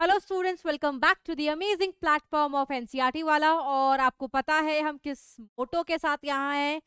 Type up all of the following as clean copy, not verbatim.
Hello students, welcome back to the amazing platform of NCERT वाला। और आपको पता है हम किस मोटो के साथ यहाँ हैं।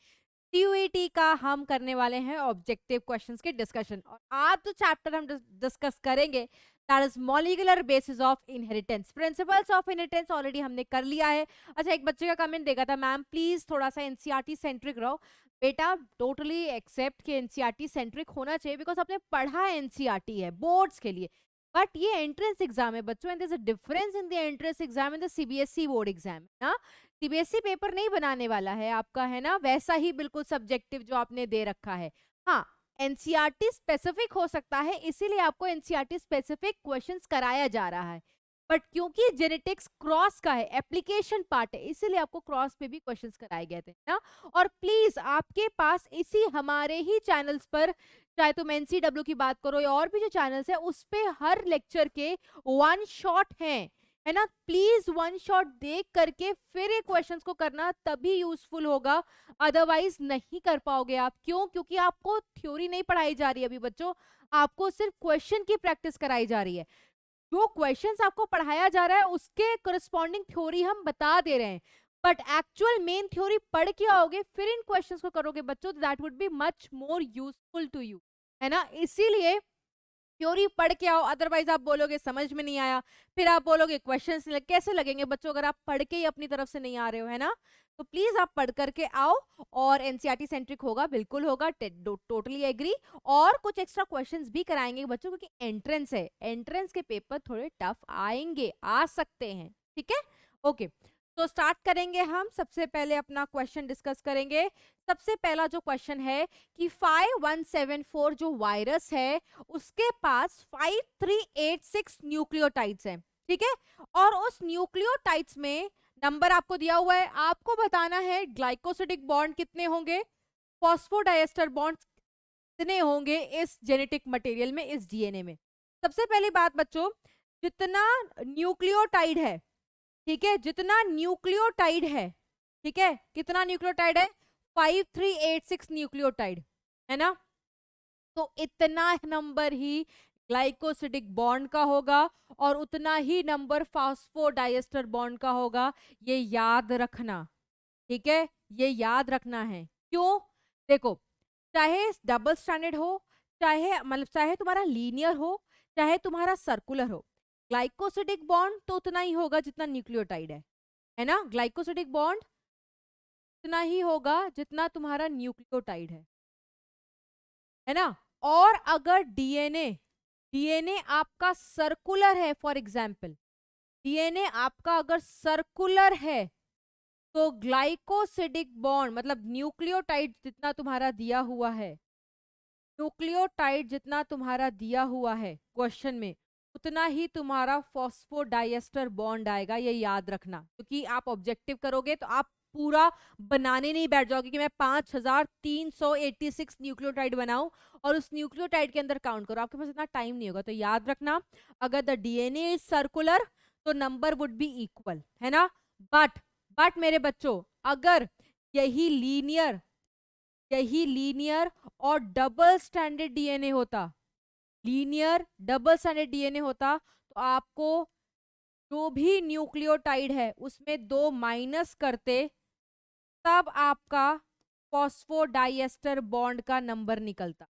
टीयूईटी का हम करने वाले हैं ऑब्जेक्टिव क्वेश्चंस के डिस्कशन। और आज जो चैप्टर हम डिस्कस करेंगे that is molecular basis of inheritance, principles of inheritance already हमने कर लिया है। अच्छा, एक बच्चे का कमेंट देखा था, मैम प्लीज थोड़ा सा एनसीईआरटी सेंट्रिक रहो। बेटा टोटली एक्सेप्ट कि एनसीईआरटी सेंट्रिक होना चाहिए बिकॉज आपने पढ़ा एनसीईआरटी है बोर्ड्स के लिए, बट ये एंट्रेंस एग्जाम है बच्चों, and there is a difference in the entrance exam and the CBSE board exam ना। सीबीएसई पेपर नहीं बनाने वाला है आपका, है ना, वैसा ही बिल्कुल सब्जेक्टिव जो आपने दे रखा है। हाँ, एनसीईआरटी स्पेसिफिक हो सकता है, इसीलिए आपको एनसीईआरटी स्पेसिफिक क्वेश्चंस कराया जा रहा है। बट क्योंकि जेनेटिक्स क्रॉस का है, एप्लीकेशन पार्ट है, इसीलिए आपको क्रॉस पे भी क्वेश्चंस कराए गए थे ना। और प्लीज आपके पास इसी हमारे ही चैनल्स पर, चाहे तुम एनसीडब्ल्यू की बात करो या और भी जो चैनल्स है, उस पे हर लेक्चर के वन शॉट हैं, है ना। प्लीज वन शॉट देख करके फिर ये क्वेश्चंस को करना, तभी यूजफुल होगा, अदरवाइज नहीं कर पाओगे आप। क्यों? क्योंकि आपको थ्योरी नहीं पढ़ाई जा रही है अभी बच्चों, आपको सिर्फ क्वेश्चन की प्रैक्टिस कराई जा रही है। जो क्वेश्चंस आपको पढ़ाया जा रहा है उसके करस्पॉन्डिंग थ्योरी हम बता दे रहे हैं, बट एक्चुअल मेन थ्योरी पढ़ के आओगे फिर इन क्वेश्चंस को करोगे बच्चों, that would be much more useful to you, है ना। इसीलिए थ्योरी पढ़ के आओ, अदरवाइज आप बोलोगे समझ में नहीं आया, फिर आप बोलोगे क्वेश्चंस कैसे लगेंगे बच्चों अगर आप पढ़ के ही अपनी तरफ से नहीं आ रहे हो, है ना। तो प्लीज आप पढ़ करके आओ, और एनसीईआरटी सेंट्रिक होगा, बिल्कुल होगा, टोटली एग्री। और कुछ एक्स्ट्रा क्वेश्चंस भी कराएंगे बच्चों, क्योंकि एंट्रेंस है, एंट्रेंस के पेपर थोड़े टफ आएंगे, आ सकते हैं, ठीक है। ओके, तो स्टार्ट करेंगे हम। सबसे पहले अपना क्वेश्चन डिस्कस करेंगे। सबसे पहला जो क्वेश्चन है कि 5174 जो वायरस है उसके पास 5386 न्यूक्लियोटाइड्स हैं, ठीक है। और उस न्यूक्लियोटाइड्स में नंबर आपको दिया हुआ है, आपको बताना है ग्लाइकोसिडिक बॉन्ड कितने होंगे, फॉस्फोडाइएस्टर बॉन्ड कितने होंगे इस जेनेटिक मटेरियल में, इस डीएनए में। सबसे पहली बात बच्चों, जितना न्यूक्लियोटाइड है, ठीक है, जितना न्यूक्लियोटाइड है, ठीक है, कितना न्यूक्लियोटाइड है, 5386 न्यूक्लियोटाइड, है ना। तो इतना नंबर ही ग्लाइकोसिडिक बॉन्ड का होगा और उतना ही नंबर फॉस्फोडाइएस्टर बॉन्ड का होगा, ये याद रखना, ठीक है, ये याद रखना है। क्यों? देखो, चाहे डबल स्टैंडर्ड हो, चाहे मतलब चाहे तुम्हारा लीनियर हो, चाहे तुम्हारा सर्कुलर हो, ग्लाइकोसिडिक बॉन्ड तो उतना ही होगा जितना न्यूक्लियोटाइड है ना। ग्लाइकोसिडिक बॉन्ड उतना ही होगा जितना तुम्हारा न्यूक्लियोटाइड है ना। और अगर डीएनए डीएनए आपका सर्कुलर है, फॉर एग्जाम्पल डीएनए आपका अगर सर्कुलर है, तो ग्लाइकोसिडिक बॉन्ड मतलब न्यूक्लियोटाइड जितना तुम्हारा दिया हुआ है, न्यूक्लियोटाइड जितना तुम्हारा दिया हुआ है क्वेश्चन में, उतना ही तुम्हारा फॉस्फोडाइएस्टर बॉन्ड आएगा, ये याद रखना। क्योंकि आप ऑब्जेक्टिव करोगे तो आप पूरा बनाने नहीं बैठ जाओगे कि मैं 5386 न्यूक्लियोटाइड बनाऊं और उस न्यूक्लियोटाइड के अंदर काउंट करो, आपके पास इतना टाइम नहीं होगा। तो याद रखना, अगर द डीएनए इज सर्कुलर तो नंबर वुड बी इक्वल, है ना। बट मेरे बच्चों, अगर यही लीनियर यही लीनियर और डबल स्टैंडर्ड डीएनए होता, लीनियर डबल स्टैंडर्ड डीएनए होता, तो आपको जो भी न्यूक्लियोटाइड है उसमें 2 माइनस करते, तब आपका फॉस्फोडाइएस्टर बॉन्ड का नंबर निकलता,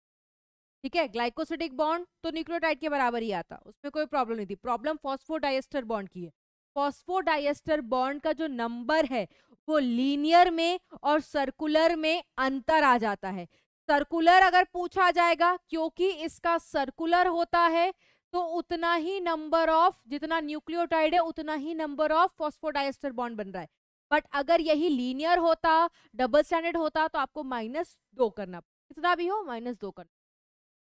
ठीक है। ग्लाइकोसिडिक बॉन्ड तो न्यूक्लियोटाइड के बराबर ही आता, उसमें कोई प्रॉब्लम नहीं थी, प्रॉब्लम फॉस्फोडाइएस्टर बॉन्ड की है। फॉस्फोडाइएस्टर बॉन्ड का जो नंबर है वो लीनियर में और सर्कुलर में अंतर आ जाता है। सर्कुलर अगर पूछा जाएगा, क्योंकि इसका सर्कुलर होता है, तो उतना ही नंबर ऑफ, जितना न्यूक्लियोटाइड है उतना ही नंबर ऑफ फॉस्फोडाइएस्टर बॉन्ड बन रहा है। बट अगर यही लीनियर होता, डबल स्टैंडर्ड होता, तो आपको -2 करना, कितना भी हो -2 करना,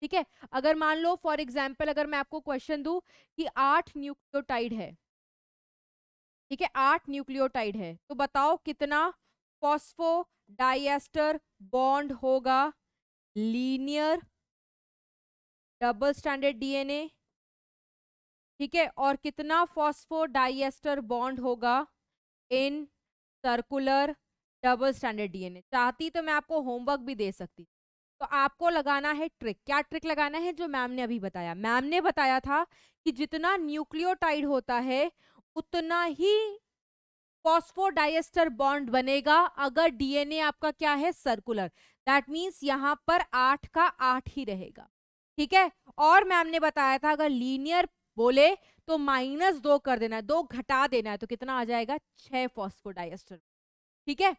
ठीक है। अगर मान लो फॉर एग्जाम्पल, अगर मैं आपको क्वेश्चन दूं कि 8 न्यूक्लियोटाइड है, ठीक है, 8 न्यूक्लियोटाइड है, तो बताओ कितना फॉस्फोडाइएस्टर बॉन्ड होगा लीनियर डबल स्टैंडर्ड डीएनए, ठीक है, और कितना फॉस्फोडाइएस्टर बॉन्ड होगा in circular double standard DNA. चाहती तो मैं आपको होमवर्क भी दे सकती, तो आपको लगाना है ट्रिक। क्या ट्रिक लगाना है? जो मैम ने अभी बताया। मैम ने बताया था कि जितना न्यूक्लियोटाइड होता है उतना ही फॉस्फोडाइएस्टर बॉन्ड बनेगा अगर डीएनए आपका क्या है? सर्कुलर। दैट मीन्स यहां पर 8 का 8 ही रहेगा। ठीक है। और मैम ने बताया था अगर लीनियर बोले तो -2 कर देना है, 2 घटा देना है, तो कितना आ जाएगा? 6 फॉस्फोडाइएस्टर। ठीक है,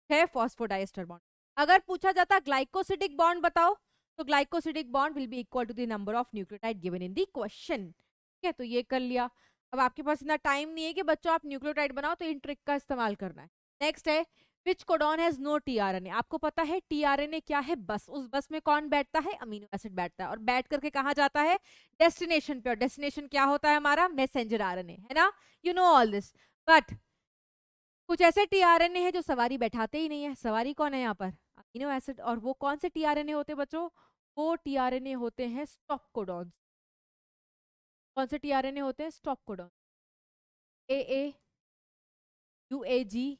6 फॉस्फोडाइएस्टर बॉन्ड। अगर पूछा जाता ग्लाइकोसिडिक बॉन्ड बताओ, तो glycosidic bond will be equal to the number of nucleotide given in the question. ठीक है, तो ये कर लिया। अब आपके पास इतना टाइम नहीं है कि बच्चों आप न्यूक्लियोटाइड बनाओ, तो इन ट्रिक का इस्तेमाल करना है। नेक्स्ट है विच कोडॉन हैज नो टीआरएनए। आपको पता है टीआरएनए क्या है? बस। उस बस में कौन बैठता है? अमीनो एसिड बैठता है, और बैठ करके कहाँ जाता है? डेस्टिनेशन पे। और डेस्टिनेशन क्या होता है हमारा? मैसेंजर आरएनए, है ना? You know all this. But कुछ ऐसे टीआरएनए हैं जो सवारी बैठाते ही नहीं है। सवारी कौन है यहाँ पर? Amino acid. और वो कौन से टीआरएनए होते हैं बच्चों? वो टीआरएनए होते हैं स्टॉप कोडॉन्स। कौन से टीआरएनए होते हैं? Stop codon. AA, UAG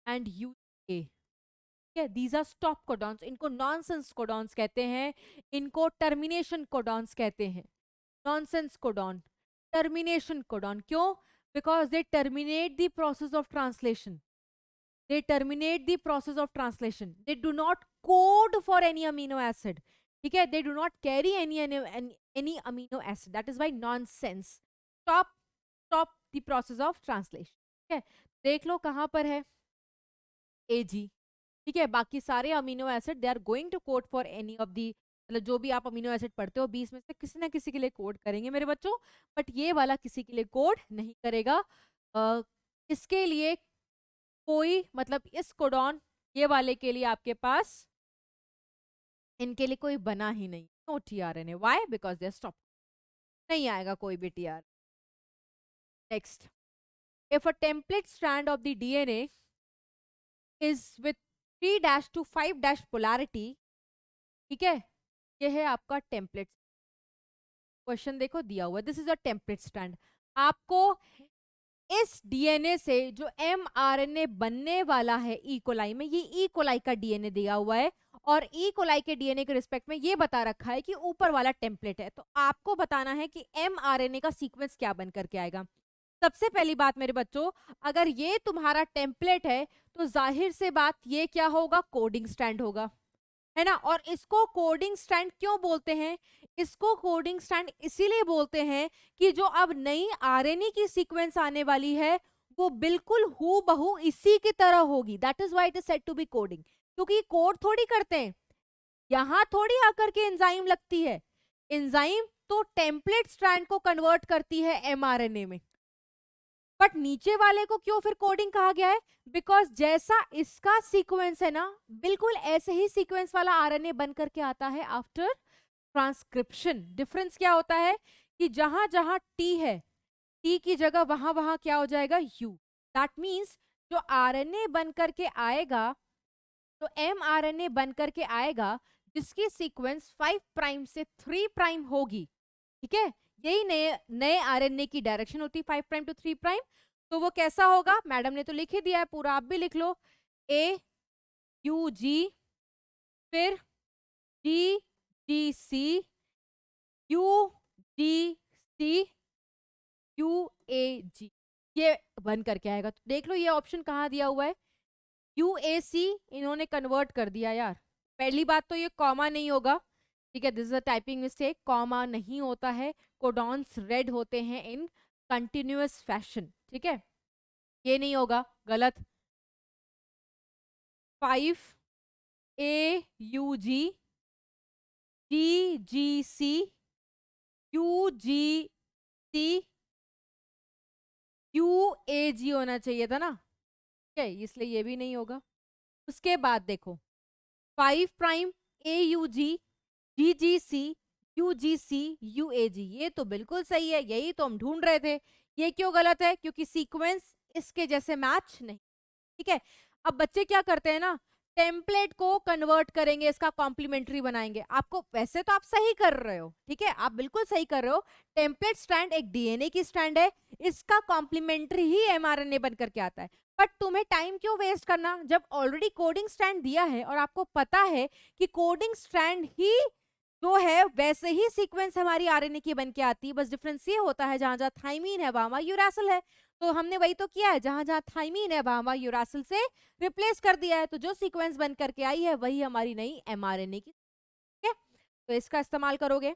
and UA। ठीक है, दीज आर स्टॉप कोडॉन्स। इनको नॉनसेंस कोडॉन्स कहते हैं, इनको टर्मिनेशन कोडॉन्स कहते हैं। Nonsense codon, termination codon. क्यों? Because they terminate the process of translation. They terminate the process of translation. They do not code for any amino acid. ठीक है, they do not carry any amino acid. That is why nonsense. Stop the process of translation. ठीक है, देख लो कहाँ पर है? AG। ठीक है, बाकी सारे amino acid they are going to code for any of the, मतलब जो भी आप अमीनो एसिड पढ़ते हो 20 में से किसी ना किसी के लिए कोड करेंगे मेरे बच्चों, बट ये वाला किसी के लिए कोड नहीं करेगा। इसके लिए कोई, मतलब इस कोडॉन ये वाले के लिए आपके पास इनके लिए कोई बना ही नहीं। No tRNA. Why? Because they stop. नहीं आएगा कोई भी TR. Next, if a template strand of the DNA is with 3' to 5' polarity. ठीक है, ये है आपका टेम्पलेट। क्वेश्चन देखो दिया हुआ, this is a template strand. आपको इस डीएनए से जो एमआरएनए बनने वाला है ई कोलाई में, ये ई कोलाई का डीएनए दिया हुआ है, और ई कोलाई के डीएनए के रिस्पेक्ट में ये बता रखा है कि ऊपर वाला टेम्पलेट है। तो आपको बताना है कि एमआरएनए का सीक्वेंस क्या बन करके आएगा। सबसे पहली बात मेरे बच्चों, अगर ये तुम्हारा टेम्पलेट है तो जाहिर से बात ये क्या होगा? कोडिंग स्ट्रैंड होगा, है ना? और इसको कोडिंग स्ट्रैंड क्यों बोलते हैं? इसको कोडिंग स्ट्रैंड इसीलिए बोलते हैं कि जो अब नई आरएनए की सीक्वेंस आने वाली है वो बिल्कुल हूबहू इसी की तरह होगी। That is why it is said to be coding. क्योंकि कोड थोड़ी करते हैं, यहां थोड़ी आकर के एंजाइम लगती है। एंजाइम तो टेम्पलेट स्ट्रैंड को कन्वर्ट करती है एमआरएनए में, बट नीचे वाले को क्यों फिर कोडिंग कहा गया है? बिकॉज जैसा इसका सीक्वेंस है ना, बिल्कुल ऐसे ही सीक्वेंस वाला आरएनए बन करके आता है आफ्टर ट्रांसक्रिप्शन। डिफरेंस क्या होता है कि जहां जहां टी है, टी की जगह वहां वहां क्या हो जाएगा? यू। दैट मीन्स जो आरएनए बन करके आएगा, तो एमआरएनए बन करके आएगा जिसकी सीक्वेंस 5 प्राइम से 3 प्राइम होगी। ठीक है, यही नए नए आरएनए की डायरेक्शन होती है, 5 प्राइम टू 3 प्राइम। तो वो कैसा होगा? मैडम ने तो लिख ही दिया है पूरा, आप भी लिख लो। ए यू जी, फिर जी जी सी, you ji C, U A जी, ये बन करके आएगा। तो देख लो ये ऑप्शन कहाँ दिया हुआ है? UAC इन्होंने कन्वर्ट कर दिया यार। पहली बात तो ये कॉमा नहीं होगा। ठीक है, this is a typing mistake. Comma नहीं होता है, कोडॉन्स रेड होते हैं इन कंटिन्यूअस फैशन। ठीक है, ये नहीं होगा, गलत। 5AUG, GGC, UGC, UAG होना चाहिए था ना। ठीक है, इसलिए ये भी नहीं होगा। उसके बाद देखो 5 prime AUG, GGC, UGC, UAG, ये तो बिल्कुल सही है, यही तो हम ढूंढ रहे थे। ये क्यों गलत है? क्योंकि सीक्वेंस इसके जैसे मैच नहीं। ठीक है, अब बच्चे क्या करते हैं ना, टेम्पलेट को कन्वर्ट करेंगे, इसका कॉम्प्लीमेंट्री बनाएंगे। आपको वैसे तो आप सही कर रहे हो, ठीक है, आप बिल्कुल सही कर रहे हो। टेम्पलेट स्ट्रैंड एक डीएनए की स्ट्रैंड है, इसका कॉम्प्लीमेंट्री ही एमआरएनए बन करके आता है। बट तुम्हें टाइम क्यों वेस्ट करना जब ऑलरेडी कोडिंग स्ट्रैंड दिया है और आपको पता है कि कोडिंग स्ट्रैंड ही जो है वैसे ही सीक्वेंस हमारी आरएनए की बन के आती है, बस डिफरेंस ये होता है जहां जहां थाइमीन है वहां यूरासिल है। तो हमने वही तो किया है, जहां जहां थाइमीन है वहां यूरासिल से रिप्लेस कर दिया है, तो जो सीक्वेंस बन करके आई है वही हमारी नई एमआरएनए की। ठीक है, तो इसका इस्तेमाल करोगे।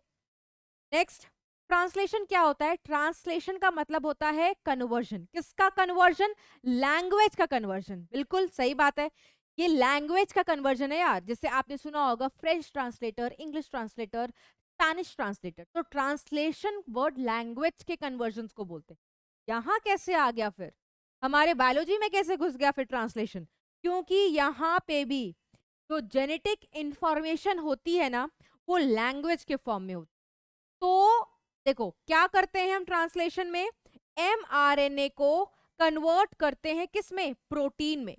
नेक्स्ट, ट्रांसलेशन क्या होता है? ट्रांसलेशन का मतलब होता है कन्वर्जन। किसका कन्वर्जन? लैंग्वेज का कन्वर्जन। बिल्कुल सही बात है, ये लैंग्वेज का कन्वर्जन है यार। जैसे आपने सुना होगा French translator, English translator, Spanish translator. तो ट्रांसलेशन वर्ड लैंग्वेज के कन्वर्जन को बोलते हैं। यहाँ कैसे आ गया फिर, हमारे बायोलॉजी में कैसे घुस गया फिर ट्रांसलेशन? क्योंकि यहाँ पे भी जो जेनेटिक इंफॉर्मेशन होती है ना, वो लैंग्वेज के फॉर्म में होती है। तो देखो क्या करते हैं हम ट्रांसलेशन में, एमआरएनए को कन्वर्ट करते हैं किस में? प्रोटीन में।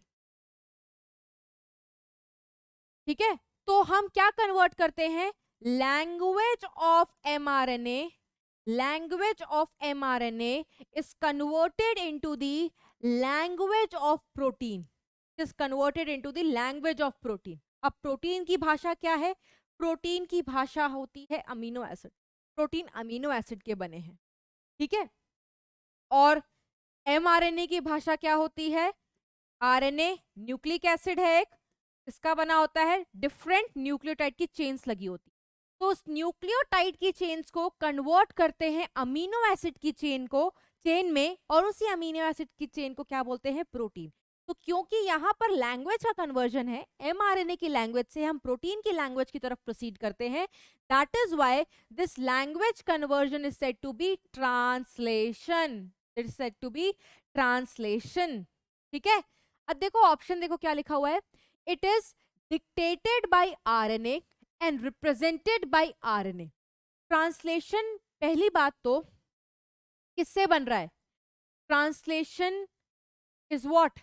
ठीक है, तो हम क्या कन्वर्ट करते हैं? Language of mRNA, language of mRNA is converted into the language of protein, is converted into the language of protein. अब प्रोटीन की भाषा क्या है? प्रोटीन की भाषा होती है amino acid. Protein amino acid के बने हैं, ठीक है। और एमआरएनए की भाषा क्या होती है? आरएनए न्यूक्लिक एसिड है एक, इसका बना होता है, डिफरेंट न्यूक्लियोटाइड की चेन्स लगी होती है। तो उस न्यूक्लियोटाइड की चेन्स को कन्वर्ट करते हैं अमीनो एसिड की चेन में, और उसी अमीनो एसिड की चेन को क्या बोलते हैं? प्रोटीन। तो क्योंकि यहाँ पर लैंग्वेज का कन्वर्जन है, एमआरएनए की लैंग्वेज से हम प्रोटीन की लैंग्वेज की तरफ प्रोसीड करते हैं, that is why this language conversion is said to be translation. It is said to be translation. ठीक है, अब देखो ऑप्शन देखो क्या लिखा हुआ है, it is dictated by RNA and represented by RNA. Translation पहली बात तो किससे बन रहा है? Translation is what?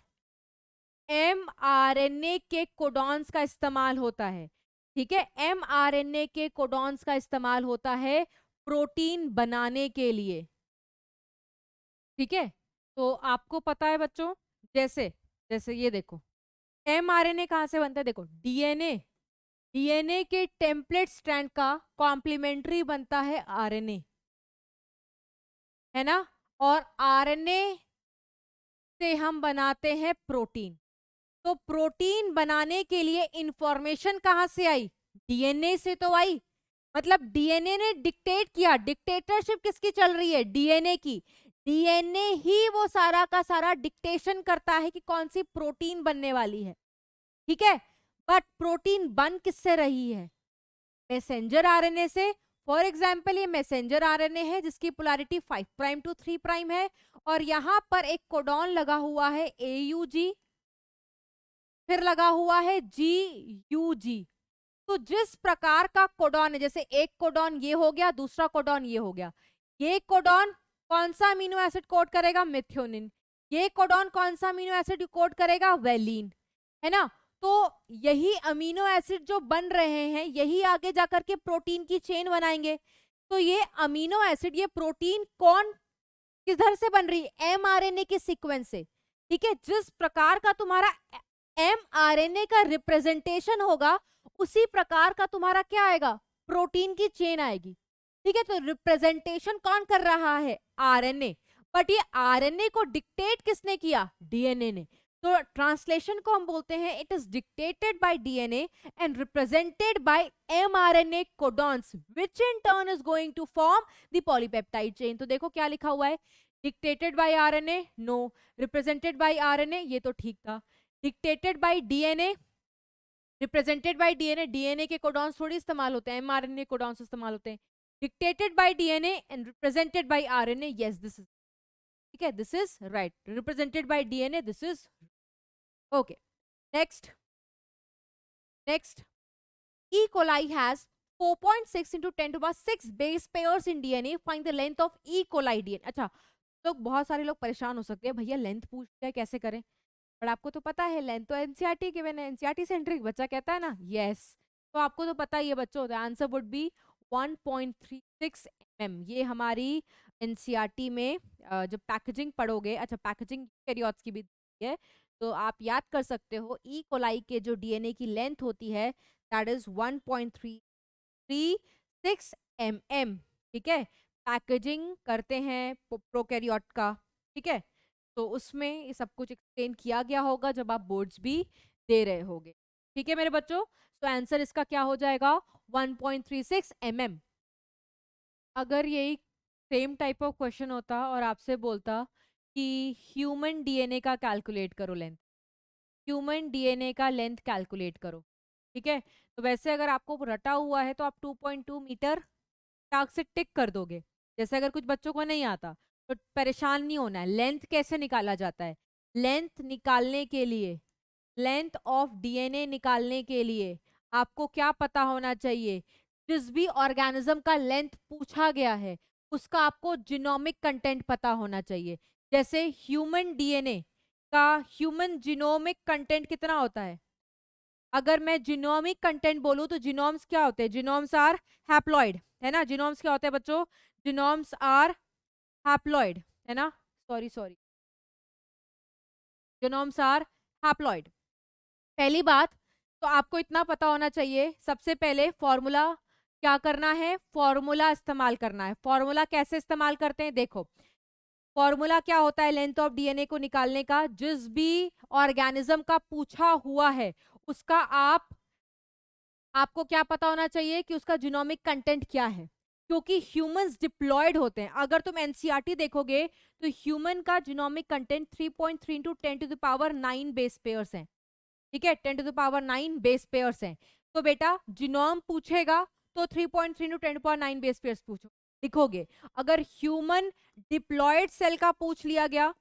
एमआरएनए के कोडॉन्स का इस्तेमाल होता है। ठीक है, एमआरएनए के कोडॉन्स का इस्तेमाल होता है प्रोटीन बनाने के लिए। ठीक है, तो आपको पता है बच्चों, जैसे जैसे ये देखो एमआरएनए कहां से बनता है? देखो डीएनए, डीएनए के टेम्पलेट स्ट्रैंड का कॉम्प्लीमेंट्री बनता है आरएनए, है ना। और आरएनए से हम बनाते हैं प्रोटीन। तो प्रोटीन बनाने के लिए इंफॉर्मेशन कहां से आई? डीएनए से तो आई। मतलब डीएनए ने डिक्टेट किया। डिक्टेटरशिप किसकी चल रही है? डीएनए की। डीएनए ही वो सारा का सारा डिक्टेशन करता है कि कौन सी प्रोटीन बनने वाली है। ठीक है, बट प्रोटीन बन किससे रही है? मैसेंजर आरएनए से। फॉर एग्जाम्पल ये मैसेंजर आरएनए है जिसकी पोलैरिटी 5 प्राइम टू 3 प्राइम है, और यहां पर एक कोडॉन लगा हुआ है AUG, फिर लगा हुआ है GUG। तो जिस प्रकार का कोडॉन है, जैसे एक कोडॉन ये हो गया, दूसरा कोडॉन ये हो गया, ये कोडॉन कौन सा अमीनो एसिड कोड करेगा? मेथियोनिन। ये कोडॉन कौन सा अमीनो एसिड कोड करेगा? वेलिन, है ना। तो यही अमीनो एसिड जो बन रहे हैं, यही आगे जाकर के प्रोटीन की चेन बनाएंगे। तो ये अमीनो एसिड, ये प्रोटीन कौन किधर से बन रही है? एमआरएनए के सीक्वेंस से। ठीक है, जिस प्रकार का तुम्हारा एमआरएनए का रिप्रेजेंटेशन होगा, उसी प्रकार का तुम्हारा क्या आएगा? प्रोटीन की चेन आएगी। ठीक है, तो रिप्रेजेंटेशन कौन कर रहा है? आरएनए। बट ये आरएनए को डिक्टेट किसने किया? डीएनए ने। तो ट्रांसलेशन को हम बोलते हैं it is dictated by DNA and represented by mRNA codons which in turn is going to form the polypeptide chain. तो देखो क्या लिखा हुआ है, dictated by RNA, no. Represented by RNA, ये तो ठीक था। Dictated by DNA, represented by DNA, DNA के कोडॉन्स थोड़ी इस्तेमाल होते हैं, एमआरएनए कोडॉन्स इस्तेमाल होते हैं। Dictated by DNA and represented by RNA, yes this is, ठीक है, this is right. Represented by DNA, this is okay. Next, next, E. coli has 4.6 into 10 to the 6 base pairs in DNA. Find the length of E. coli DNA. अच्छा, तो बहुत सारे लोग परेशान हो सकते हैं, भैया लेंथ पूछ रहे कैसे करें? पर आपको तो पता है लेंथ तो एनसीईआरटी गिवन है, एनसीईआरटी सेंट्रिक बच्चा कहता है ना, यस। तो आपको तो पता ही है बच्चों, the answer would be 1.36 mm। ये हमारी एनसीईआरटी में जब पैकेजिंग पढ़ोगे, अच्छा पैकेजिंग यूकेरियोट्स की भी होती है, तो आप याद कर सकते हो ई कोलाई के जो डीएनए की लेंथ होती है दैट इज 1.336 mm। ठीक है, पैकेजिंग करते हैं प्रोकैरियोट का। ठीक है, तो उसमें ये सब कुछ एक्सप्लेन किया गया होगा जब आप बोर्ड्स भी दे रहे होगे। ठीक है मेरे बच्चों, तो आंसर इसका क्या हो जाएगा 1.36 mm। अगर यही सेम टाइप ऑफ क्वेश्चन होता और आपसे बोलता कि ह्यूमन डीएनए का कैलकुलेट करो लेंथ, ह्यूमन डीएनए का लेंथ कैलकुलेट करो। ठीक है, तो वैसे अगर आपको रटा हुआ है तो आप 2.2 मीटर टाक से टिक कर दोगे। जैसे अगर कुछ बच्चों को नहीं आता तो परेशान नहीं होना है। लेंथ कैसे निकाला जाता है, लेंथ निकालने के लिए, लेंथ ऑफ डीएनए निकालने के लिए आपको क्या पता होना चाहिए, जिस भी ऑर्गेनिज्म का लेंथ पूछा गया है उसका आपको जीनोमिक कंटेंट पता होना चाहिए। जैसे ह्यूमन डीएनए का ह्यूमन जीनोमिक कंटेंट कितना होता है, अगर मैं जीनोमिक कंटेंट बोलूं तो जीनोम्स क्या होते हैं, जीनोम्स आर हैप्लॉइड, है ना। जीनोम्स क्या होते हैं बच्चों, जीनोम्स आर हैप्लॉइड, है ना। Sorry sorry, genomes are haploid. पहली बात तो आपको इतना पता होना चाहिए, सबसे पहले फॉर्मूला क्या करना है, फॉर्मूला इस्तेमाल करना है। फॉर्मूला कैसे इस्तेमाल करते हैं, देखो फॉर्मूला क्या होता है लेंथ ऑफ डीएनए को निकालने का, जिस भी ऑर्गेनिज्म का पूछा हुआ है उसका आपको क्या पता होना चाहिए कि उसका जीनोमिक कंटेंट क्या है, क्योंकि ह्यूमंस डिप्लॉयड होते हैं। अगर तुम एनसीईआरटी देखोगे तो ह्यूमन का genomic content 3.3 into 10⁹ base pairs है। ठीक है, 10⁹ बेस पेयर्स हैं। तो बेटा जीनोम पूछेगा तो 3.3 इंटू 10⁹ बेस पेयर्स पूछो लिखोगे। अगर ह्यूमन डिप्लॉयड सेल का पूछ लिया गया,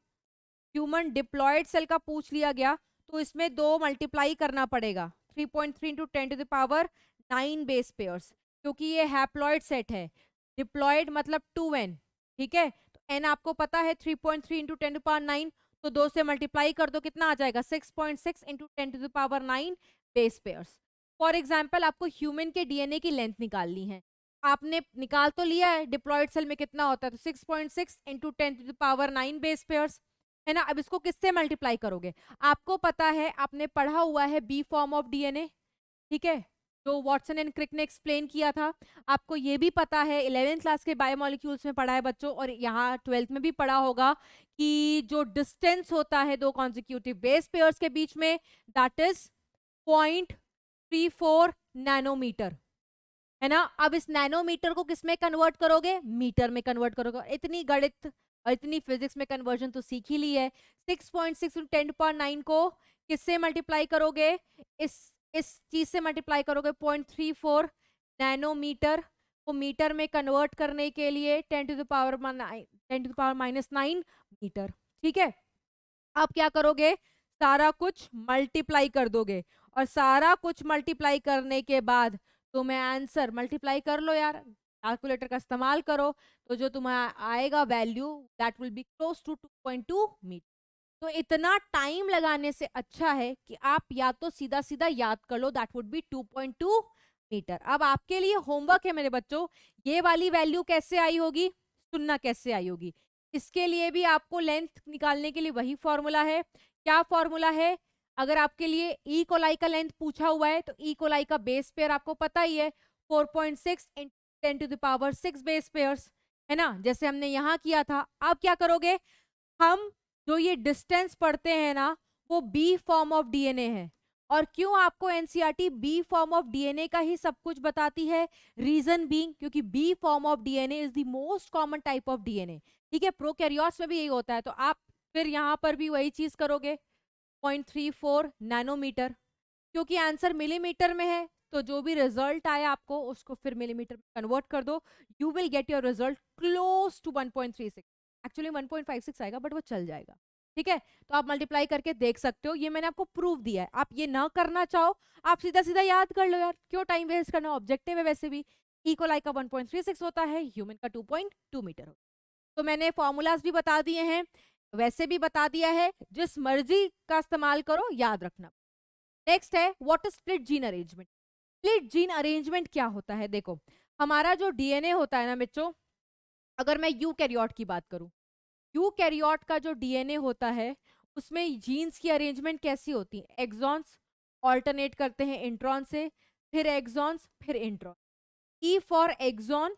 ह्यूमन डिप्लॉयड सेल का पूछ लिया गया तो इसमें 2 मल्टीप्लाई करना पड़ेगा, 3.3 इंटू 10⁹ बेस पेयर्स, क्योंकि ये हैप्लॉयड सेट है। डिप्लॉयड मतलब 2n। ठीक है, तो n आपको पता है 3.3 इंटू 10⁹, तो 2 से मल्टीप्लाई कर दो, कितना आ जाएगा 6.6 into 10⁹ base pairs. For example आपको ह्यूमन के डीएनए की लेंथ निकालनी है, आपने निकाल तो लिया है डिप्लॉयड सेल में कितना होता है, तो 6.6 इंटू 10⁹ बेस पेयर्स, है ना। अब इसको किससे मल्टीप्लाई करोगे, आपको पता है, आपने पढ़ा हुआ है बी फॉर्म ऑफ डीएनए। ठीक है, जो वॉटसन एंड क्रिक ने एक्सप्लेन किया था, आपको ये भी पता है 11th क्लास के बायोमोलिक्यूल्स में पढ़ा है बच्चों, और यहाँ 12th में भी पढ़ा होगा कि जो डिस्टेंस होता है 2 कॉन्जिक्यूटिव बेस पेयर्स के बीच में दैट इज 0.34 नैनोमीटर, है ना। अब इस नैनोमीटर को किस में कन्वर्ट करोगे, मीटर में कन्वर्ट करोगे। इतनी गणित और इतनी फिजिक्स में कन्वर्जन तो सीख ही ली है। 6.6 10⁹ को किससे मल्टीप्लाई करोगे, इस चीज से मल्टीप्लाई करोगे 0.34 नैनोमीटर को मीटर में कन्वर्ट करने के लिए 10⁻⁹ मीटर। ठीक है, अब क्या करोगे, सारा कुछ मल्टीप्लाई कर दोगे, और सारा कुछ मल्टीप्लाई करने के बाद तुम्हें आंसर, मल्टीप्लाई कर लो यार, कैलकुलेटर का इस्तेमाल करो, तो जो तुम्हारा आएगा value that will be close to 2.2 metre. तो इतना टाइम लगाने से अच्छा है कि आप या तो सीधा सीधा याद कर लो, दैट वुड बी 2.2 मीटर। अब आपके लिए होमवर्क है मेरे बच्चों, ये वाली वैल्यू कैसे आई होगी, सुनना कैसे आई होगी। इसके लिए भी आपको लेंथ निकालने के लिए वही फॉर्मूला है। क्या फॉर्मूला है, अगर आपके लिए ई कोलाई का लेंथ पूछा हुआ है तो ई कोलाई का बेस पेयर आपको पता ही है 4.6 × 10⁶ बेस पेयर्स, है ना, जैसे हमने यहाँ किया था। अब क्या करोगे, हम जो ये डिस्टेंस पढ़ते हैं ना वो बी फॉर्म ऑफ डीएनए है। और क्यों आपको NCERT B form of DNA का ही सब कुछ बताती है, रीजन बीइंग क्योंकि B form of DNA is the most common type of DNA. ठीक है, प्रोकैरियोट्स में भी यही होता है, तो आप फिर यहाँ पर भी वही चीज करोगे 0.34 नैनोमीटर, क्योंकि आंसर मिलीमीटर में है तो जो भी रिजल्ट आया आपको उसको फिर मिलीमीटर में कन्वर्ट कर दो, you will get your result close to 1.36। Actually 1.56 आएगा बट वो चल जाएगा। ठीक है, तो आप मल्टीप्लाई करके देख सकते हो, ये मैंने आपको प्रूफ दिया है। आप ये ना करना चाहो, आप सीधा सीधा याद कर लो यार, क्यों टाइम वेस्ट करना, ऑब्जेक्टिव है वैसे भी। ई कोलाई का 1.36 होता है, ह्यूमन का 2.2 मीटर होता है। तो मैंने फॉर्मूलाज भी बता दिए हैं, वैसे भी बता दिया है, जिस मर्जी का इस्तेमाल करो, याद रखना। नेक्स्ट है what is split gene arrangement. Split gene arrangement क्या होता है, देखो हमारा जो डीएनए होता है ना बच्चों, अगर मैं यूकैरियोट की बात करूं, यूकैरियोट का जो डीएनए होता है उसमें जीन्स की अरेंजमेंट कैसी होती है, एक्सॉन्स ऑल्टरनेट करते हैं इंट्रॉन से, फिर एक्सॉन्स फिर intron, E for exon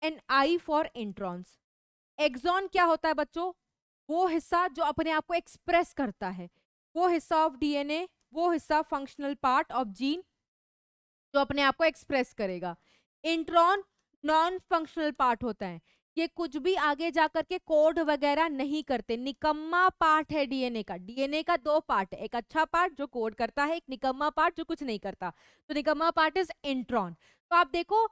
and I for introns. Exon क्या होता है बच्चों, वो हिस्सा जो अपने आप को एक्सप्रेस करता है, वो हिस्सा ऑफ डीएनए, वो हिस्सा फंक्शनल पार्ट ऑफ जीन जो अपने आप को एक्सप्रेस करेगा। इंट्रॉन नॉन फंक्शनल पार्ट होता है, ये कुछ भी आगे जाकर के कोड वगैरह नहीं करते, निकम्मा पार्ट है डीएनए का। डीएनए का दो पार्ट है, एक अच्छा पार्ट जो कोड करता है, एक निकम्मा पार्ट जो कुछ नहीं करता। तो निकम्मा पार्ट इज इंट्रॉन। तो आप देखो,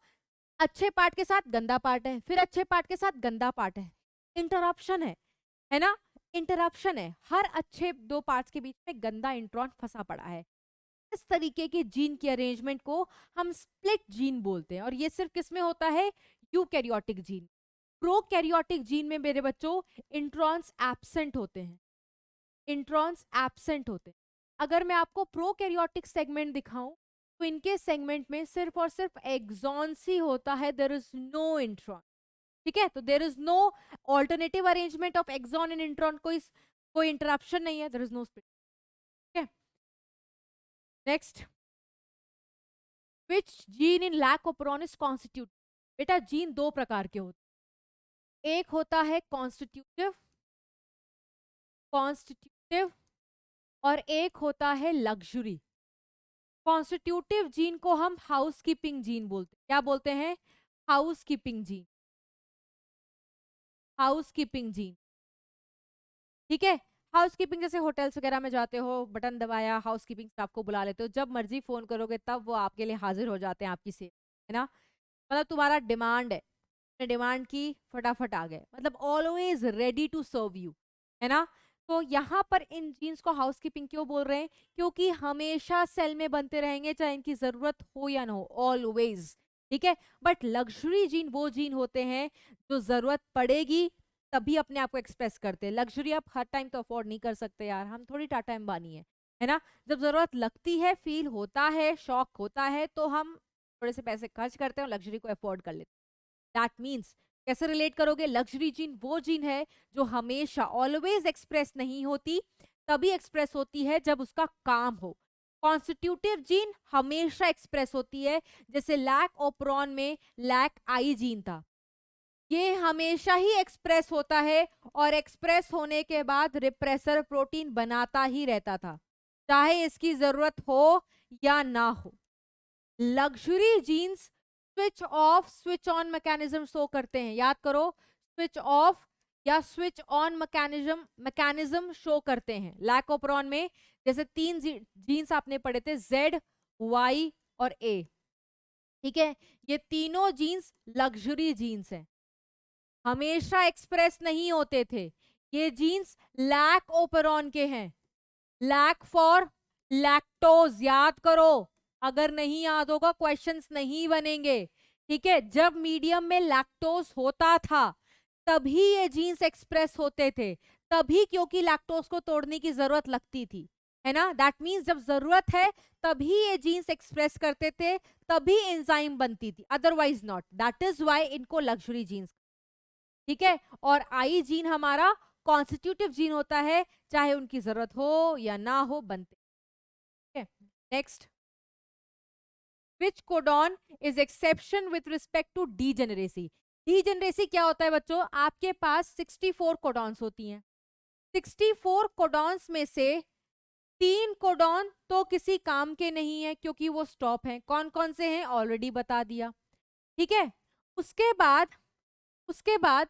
अच्छे पार्ट के साथ गंदा पार्ट है, फिर अच्छे पार्ट के साथ गंदा पार्ट है, इंटरप्शन है ना, इंटरप्शन है। हर अच्छे दो पार्ट्स के बीच में गंदा इंट्रॉन फंसा पड़ा है। इस तरीके के जीन की अरेंजमेंट को हम स्प्लिट जीन बोलते हैं, और ये सिर्फ किसमें होता है, यूकैरियोटिक जीन। प्रोकैरियोटिक जीन में मेरे बच्चों इंट्रॉन्स एब्सेंट होते हैं, इंट्रॉन्स एब्सेंट होते हैं। अगर मैं आपको प्रोकैरियोटिक सेगमेंट दिखाऊं तो इनके सेगमेंट में सिर्फ और सिर्फ एक्सॉन्स ही होता है, देयर इज नो इंट्रॉन। ठीक है, तो there is no alternative arrangement of exon and intron, कोई इंटरप्शन नहीं है, देयर इज नो स्प्लिट। ठीक है, next, which gene in lac of is constitute. बेटा जीन दो प्रकार के होते हैं, एक होता है कॉन्स्टिट्यूटिव, कॉन्स्टिट्यूटिव, और एक होता है लग्जरी। कॉन्स्टिट्यूटिव जीन को हम हाउस कीपिंग जीन बोलते हैं। क्या बोलते हैं, house keeping gene, house keeping gene. ठीक है, हाउस कीपिंग जैसे होटल्स वगैरह में जाते हो, बटन दबाया, हाउस कीपिंग स्टाफ को बुला लेते हो, जब मर्जी फोन करोगे तब वो आपके लिए हाजिर हो जाते हैं आपकी सेवा, है ना। मतलब तुम्हारा डिमांड है, डिमांड की फटाफट आ गए, मतलब always ready to serve you, है ना। तो यहाँ पर इन जीन्स को हाउसकीपिंग क्यों बोल रहे हैं, क्योंकि हमेशा सेल में बनते रहेंगे चाहे इनकी जरूरत हो या ना हो, ऑलवेज। ठीक है, बट लग्जरी जीन वो जीन होते हैं जो जरूरत पड़ेगी तभी अपने आप को एक्सप्रेस करते हैं। लग्जरी आप हर टाइम तो अफोर्ड नहीं कर सकते यार, हम थोड़ी टाटा अंबानी है ना। जब जरूरत लगती है, फील होता है, शौक होता है, तो हम थोड़े से पैसे खर्च करते हैं और लग्जरी को अफोर्ड कर लेते हैं। दैट मीन्स कैसे रिलेट करोगे, लग्जरी जीन वो जीन है जो हमेशा ऑलवेज एक्सप्रेस नहीं होती, तभी एक्सप्रेस होती है जब उसका काम हो। कॉन्स्टिट्यूटिव जीन हमेशा एक्सप्रेस होती है, जैसे लैक ओपरॉन में लैक आई जीन था, ये हमेशा ही एक्सप्रेस होता है, और एक्सप्रेस होने के बाद रिप्रेसर प्रोटीन बनाता ही रहता था, चाहे इसकी जरूरत हो या ना हो। Luxury genes switch off switch on mechanism show करते हैं, याद करो, स्विच ऑफ या स्विच ऑन मैकेनिज्म शो करते हैं। लैक ओपरॉन में जैसे तीन जीन्स आपने पढ़े थे, जेड, वाई और ए। ठीक है, ये तीनों जीन्स लग्जरी जीन्स हैं, हमेशा एक्सप्रेस नहीं होते थे। ये जीन्स लैक ओपरॉन के हैं, लैक फॉर लैक्टोज, याद करो, अगर नहीं याद होगा क्वेश्चंस नहीं बनेंगे। ठीक है, जब मीडियम में लैक्टोज होता था तभी ये जीन्स एक्सप्रेस होते थे, तभी, क्योंकि लैक्टोज को तोड़ने की जरूरत लगती थी, है ना। दैट मीन्स जब जरूरत है तभी ये जीन्स एक्सप्रेस करते थे, तभी एंजाइम बनती थी, otherwise not. That is why इनको लग्जरी जीन्स। ठीक है, और आई जीन हमारा कॉन्स्टिट्यूटिव जीन होता है, चाहे उनकी जरूरत हो या ना हो, बनते। ठीक है, next, which codon is exception with respect to degeneracy. Degeneracy क्या होता है बच्चों, आपके पास 64 कोडॉन्स होती हैं, 64 कोडॉन्स में से 3 कोडॉन तो किसी काम के नहीं है क्योंकि वो स्टॉप हैं। कौन कौन से हैं ऑलरेडी बता दिया। ठीक है, उसके बाद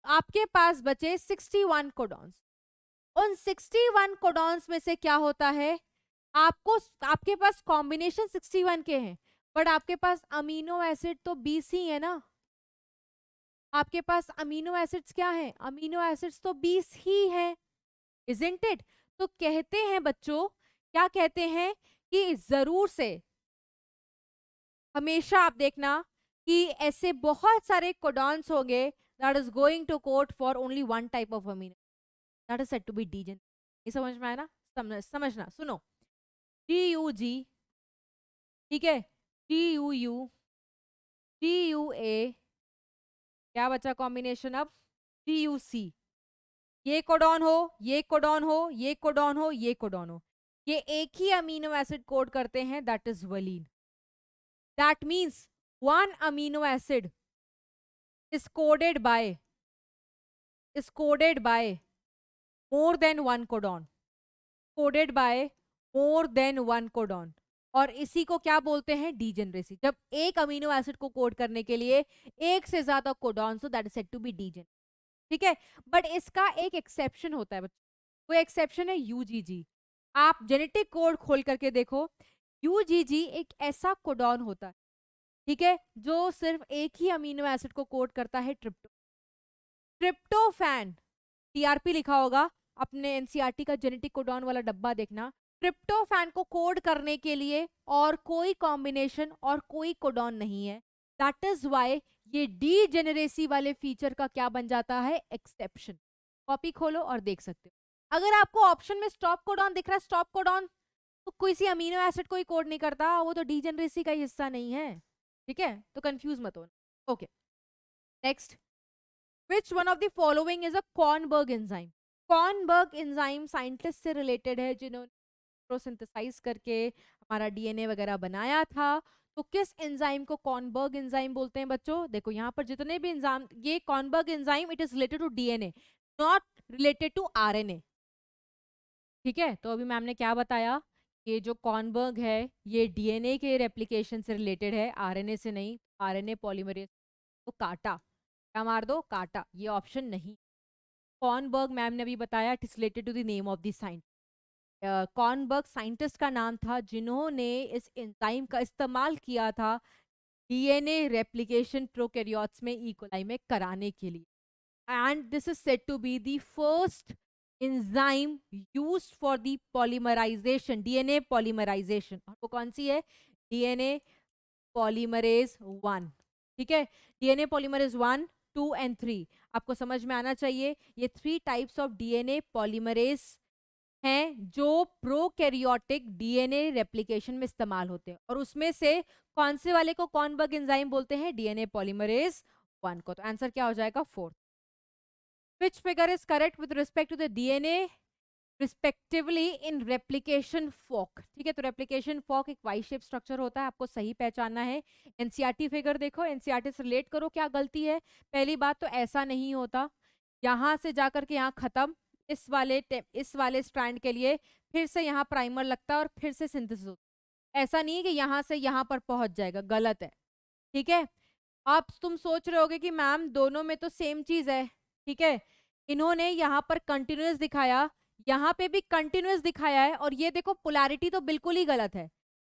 आपके पास बचे 61 कोडॉन्स। उन 61 कोडॉन्स में से क्या होता है, आपको, आपके पास कॉम्बिनेशन 61 के हैं, बट आपके पास अमीनो एसिड तो 20 ही है ना। आपके पास अमीनो एसिड्स क्या है, अमीनो एसिड्स तो 20 ही है, इजंट इट। तो कहते हैं बच्चों, क्या कहते हैं कि जरूर से हमेशा आप देखना कि ऐसे बहुत सारे कोडॉन्स होंगे that is going to code for only one type of amino, that is said to be degenerate. ये समझ में आया ना, समझना, सुनो, डी यू जी, ठीक है, D U U, D U A, क्या बचा कॉम्बिनेशन अब, डी यू सी। ये कोडॉन हो, ये कोडॉन हो, ये कोडॉन हो, ये कोडॉन हो, ये एक ही अमीनो एसिड कोड करते हैं, that is clean. That means one amino acid is coded by is coded by more than one codon, coded by more than one codon. और इसी को क्या बोलते हैं? डीजेनरेसी. जब एक अमीनो एसिड को कोड करने के लिए एक से ज्यादा codon, so that is said to be degenerate. ठीक है, बट इसका एक एक्सेप्शन होता है बच्चों. वो एक्सेप्शन है यूजीजी. आप जेनेटिक कोड खोल करके देखो, यूजीजी एक ऐसा कोडॉन होता है, ठीक है, जो सिर्फ एक ही अमीनो एसिड को कोड करता है, ट्रिप्टोफैन. टीआरपी लिखा होगा, अपने एनसीईआरटी का जेनेटिक कोडॉन वाला डब्बा देखना. ट्रिप्टोफैन को कोड करने के लिए और कोई कॉम्बिनेशन और कोई कोडॉन नहीं है. दैट इज वाई ये डीजेनेरेसी वाले फीचर का क्या बन जाता है? एक्सेप्शन. कॉपी खोलो और देख सकते हो. अगर आपको ऑप्शन में स्टॉप कोडॉन दिख रहा है, स्टॉप कोडॉन तो कोई सी अमीनो एसिड कोई कोड नहीं करता, वो तो डीजेनेरेसी का हिस्सा नहीं है. ठीक है, तो कंफ्यूज मत हो. Okay, next. Which one of the following is a Kornberg enzyme? Kornberg enzyme scientist से रिलेटेड है, जिन्होंने प्रोसिंथेसाइज करके हमारा डीएनए वगैरह बनाया था. तो किस एंजाइम को कॉर्नबर्ग एंजाइम बोलते हैं बच्चों? देखो यहाँ पर जितने भी एंजाइम, ये Kornberg enzyme it is related to DNA, not related to RNA. ठीक है, तो अभी मैम ने क्या बताया? ये जो कॉर्नबर्ग है ये डीएनए के रेप्लिकेशन से रिलेटेड है, आरएनए से नहीं. आरएनए पॉलीमरेज तो काटा, क्या मार दो? काटा. ये ऑप्शन नहीं. कॉर्नबर्ग मैम ने अभी बताया it is related to the name of the scientist. Kornberg scientist का नाम था जिन्होंने इस एंजाइम का इस्तेमाल किया था डीएनए रेप्लिकेशन प्रोकैरियोट्स में, इकोलाई में कराने के लिए. And this is said to be the first enzyme used for the polymerization, DNA polymerization. और वो कौन सी है? DNA polymerase 1. ठीक है, डीएनए पॉलीमरेज 1, 2 एंड 3 आपको समझ में आना चाहिए. ये 3 टाइप्स ऑफ डीएनए पॉलीमरेज हैं जो प्रोकैरियोटिक डीएनए रेप्लिकेशन में इस्तेमाल होते हैं. और उसमें से कौन से वाले को कॉर्नबर्ग एंजाइम बोलते हैं? डीएनए पॉलीमरेज 1 को. तो आंसर क्या हो जाएगा? 4. Which figure is correct with respect to the DNA respectively in replication fork? ठीक है, तो रेप्लिकेशन फॉक एक वाई शेप स्ट्रक्चर होता है, आपको सही पहचानना है. एनसीईआरटी फिगर देखो, एनसीईआरटी से रिलेट करो. क्या गलती है? पहली बात तो ऐसा नहीं होता, यहां से जाकर के यहाँ खत्म, इस वाले स्ट्रैंड के लिए फिर से यहाँ प्राइमर लगता है और फिर से सिंथेसिस होता है. ऐसा नहीं है कि यहाँ से यहाँ पर पहुंच जाएगा, गलत है. ठीक है, आप तुम सोच रहे होगे कि मैम दोनों में तो सेम चीज है. ठीक है, इन्होंने यहाँ पर कंटिन्यूअस दिखाया, यहाँ पे भी कंटिन्यूअस दिखाया है, और ये देखो पोलैरिटी तो बिल्कुल ही गलत है.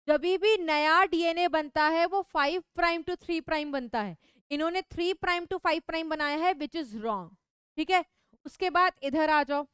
जब भी नया डीएनए बनता है वो 5 प्राइम टू 3 प्राइम बनता है. इन्होंने 3 प्राइम टू 5 प्राइम बनाया है, विच इज रॉन्ग. ठीक है, उसके बाद इधर आ जाओ,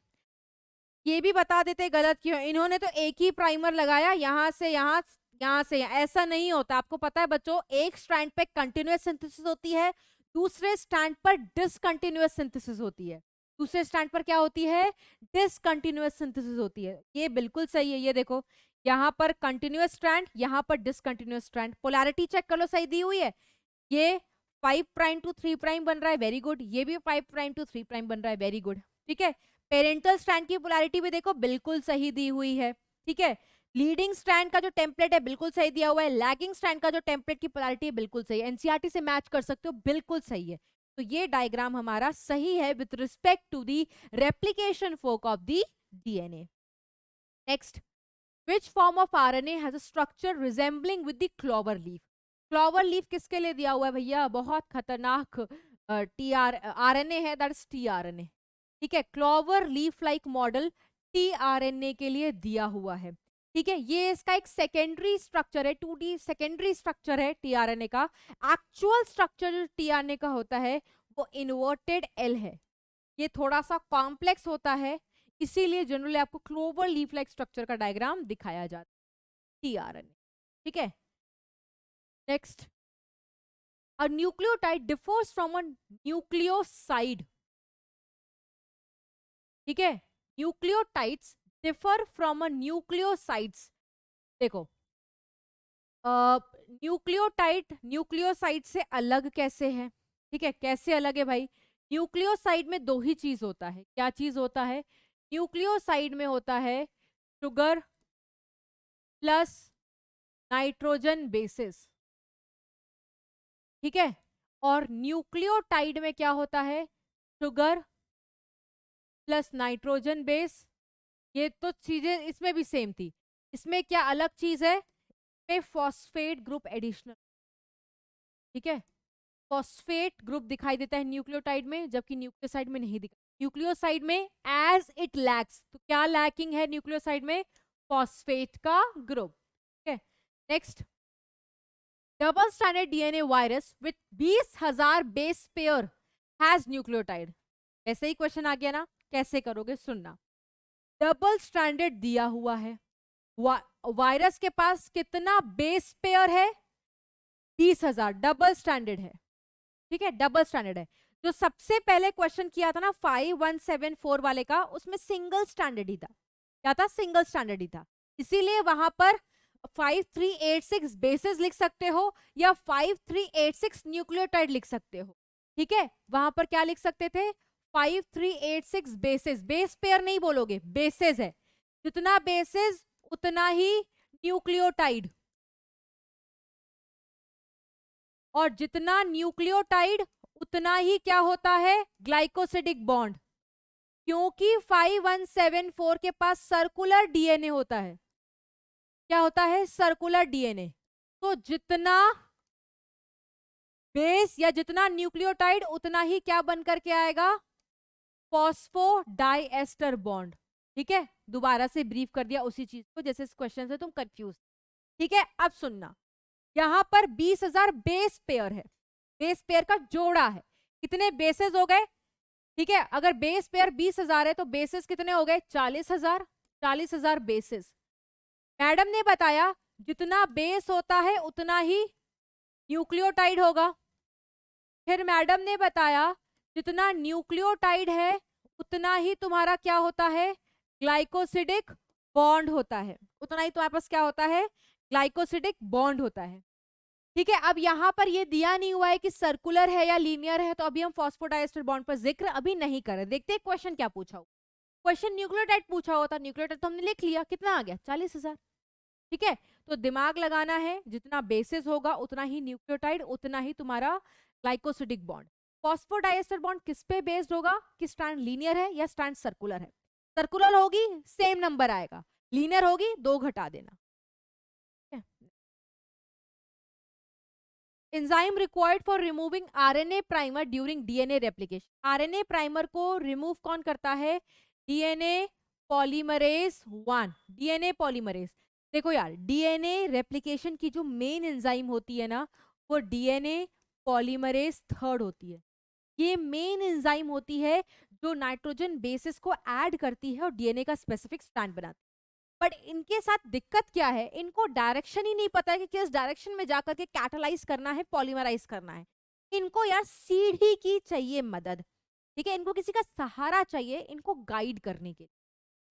ये भी बता देते गलत क्यों. इन्होंने तो एक ही प्राइमर लगाया, यहाँ से यहाँ, यहाँ से यहाँ. ऐसा नहीं होता. आपको पता है बच्चों, एक स्ट्रैंड पे कंटिन्यूअस सिंथेसिस होती है, दूसरे स्टैंड पर डिसकंटिन्यूअस सिंथेसिस होती है. दूसरे स्टैंड पर क्या होती है? डिसकंटिन्यूअस सिंथेसिस होती है. ये बिल्कुल सही है. ये देखो, यहाँ पर कंटिन्यूअस स्ट्रैंड, यहाँ पर डिसकंटिन्यूअस स्ट्रैंड. पोलैरिटी चेक कर लो, सही दी हुई है. ये 5 प्राइम टू 3 प्राइम बन रहा है, वेरी गुड. ये भी 5 प्राइम टू 3 प्राइम बन रहा है, वेरी गुड. ठीक है, पेरेंटल स्ट्रैंड की पोलैरिटी भी देखो बिल्कुल सही दी हुई है. ठीक है, लीडिंग स्ट्रैंड का जो टेम्पलेट है बिल्कुल सही दिया हुआ है, लैगिंग स्ट्रैंड का जो टेम्पलेट की पोलैरिटी है बिल्कुल सही है. एनसीईआरटी से मैच कर सकते हो, बिल्कुल सही है. तो ये डायग्राम हमारा सही है with respect to the replication fork of the DNA. Next, which form of RNA has a structure resembling with the clover leaf? Clover leaf किसके लिए दिया हुआ है भैया? बहुत खतरनाक आरएनए है, दैट इज टीआरएनए. ठीक है, clover leaf like model tRNA के लिए दिया हुआ है. ठीक है, ये इसका एक सेकेंडरी स्ट्रक्चर है, 2D सेकेंडरी स्ट्रक्चर है टीआरएनए का. एक्चुअल स्ट्रक्चर जो टीआरएनए का होता है वो इन्वर्टेड एल है. ये थोड़ा सा कॉम्प्लेक्स होता है, इसीलिए जनरली आपको क्लोवर लीफ लाइक स्ट्रक्चर का डायग्राम दिखाया जाता है टीआरएनए. ठीक है, next, a nucleotide differs from a nucleoside. ठीक है, nucleotides differ from a nucleosides. देखो, न्यूक्लियोटाइड न्यूक्लियोसाइड से अलग कैसे है? ठीक है, कैसे अलग है भाई? न्यूक्लियोसाइड में दो ही चीज होता है। क्या चीज होता है? न्यूक्लियोसाइड में होता है शुगर प्लस नाइट्रोजन बेसिस, ठीक है। और न्यूक्लियोटाइड में क्या होता है? Sugar plus nitrogen base. ये तो चीजें इसमें भी सेम थी। इसमें क्या अलग चीज है? इसमें फॉस्फेट ग्रुप एडिशनल, ठीक है। फॉस्फेट ग्रुप दिखाई देता है न्यूक्लियोटाइड में, जबकि न्यूक्लियोसाइड में नहीं दिखा। न्यूक्लियोसाइड में एज इट लैक्स, तो क्या लैकिंग है न्यूक्लियोसाइड में? फॉस्फेट का ग्रुप, ठीक है। Next, double stranded DNA virus with 20,000 base pair has nucleotide. ऐसे ही क्वेश्चन आ गया ना, कैसे करोगे सुनना। डबल स्ट्रैंडेड दिया हुआ है, वायरस के पास कितना बेस पेयर है? 20,000, डबल स्टैंडर्ड है, ठीक है, डबल स्टैंडर्ड है। जो सबसे पहले क्वेश्चन किया था ना 5174 वाले का, उसमें सिंगल स्टैंडर्ड ही था। क्या था? सिंगल स्टैंडर्ड ही था। इसीलिए वहां पर 5386 बेसिस लिख सकते हो या 5386 न्यूक्लियोटाइड लिख सकते हो, ठीक है। वहां पर क्या लिख सकते थे? 5386 बेसिस, बेस पेयर नहीं बोलोगे, बेसिस है। जितना बेसिस उतना ही न्यूक्लियोटाइड, और जितना न्यूक्लियोटाइड उतना ही क्या होता है? Glycosidic bond. क्योंकि 5174 के पास सर्कुलर डीएनए होता है। क्या होता है? Circular DNA. तो जितना बेस या जितना न्यूक्लियोटाइड उतना ही क्या बन करके आएगा? फॉस्फोडाइएस्टर बॉन्ड, ठीक है। दोबारा से ब्रीफ कर दिया उसी चीज को जैसे इस क्वेश्चन से तुम कंफ्यूज, ठीक है। अब सुनना, यहां पर 20,000 बेस पेयर है, बेस पेयर का जोड़ा है। कितने बेसेस हो गए? ठीक है, अगर बेस पेयर 20,000 है तो बेसिस कितने हो गए? 40,000, 40,000 बेसिस। मैडम ने बताया जितना बेस होता है उतना ही न्यूक्लियोटाइड होगा। फिर मैडम ने बताया जितना न्यूक्लियोटाइड है उतना ही तुम्हारा क्या होता है? ग्लाइकोसिडिक बॉन्ड होता है। उतना ही तुम्हारे पास क्या होता है? ग्लाइकोसिडिक बॉन्ड होता है, ठीक है। अब यहां पर ये दिया नहीं हुआ है कि सर्कुलर है या लीनियर है, तो अभी हम फॉस्फोडाइएस्टर बॉन्ड पर जिक्र अभी नहीं कर रहे। देखते हैं क्वेश्चन क्या पूछा हो। क्वेश्चन न्यूक्लियोटाइड पूछा होता, न्यूक्लियोटाइड तो हमने लिख लिया, कितना आ गया? 40,000, ठीक है। तो दिमाग लगाना है, जितना बेसिस होगा उतना ही न्यूक्लियोटाइड, उतना ही तुम्हारा ग्लाइकोसिडिक बॉन्ड। फॉस्फोडाइएस्टर बॉन्ड किस पे बेस्ड होगा? कि स्ट्रैंड लीनियर है या स्ट्रैंड सर्कुलर है। सर्कुलर होगी सेम नंबर आएगा, लीनियर होगी 2 घटा देना। Enzyme required for removing RNA primer during DNA replication. RNA primer को रिमूव कौन करता है? DNA polymerase 1, DNA polymerase. देखो यार, डीएनए रेप्लिकेशन की जो मेन एंजाइम होती है ना, वो डीएनए पॉलीमरेज 3 होती है। ये मेन एंजाइम होती है जो नाइट्रोजन बेसिस को ऐड करती है और डीएनए का स्पेसिफिक स्ट्रैंड बनाती है। बट इनके साथ दिक्कत क्या है? इनको डायरेक्शन ही नहीं पता है कि किस डायरेक्शन में जाकर के कैटालाइज करना है, पॉलीमराइज करना है। इनको यार सीढ़ी की चाहिए मदद, ठीक है। इनको किसी का सहारा चाहिए इनको गाइड करने के,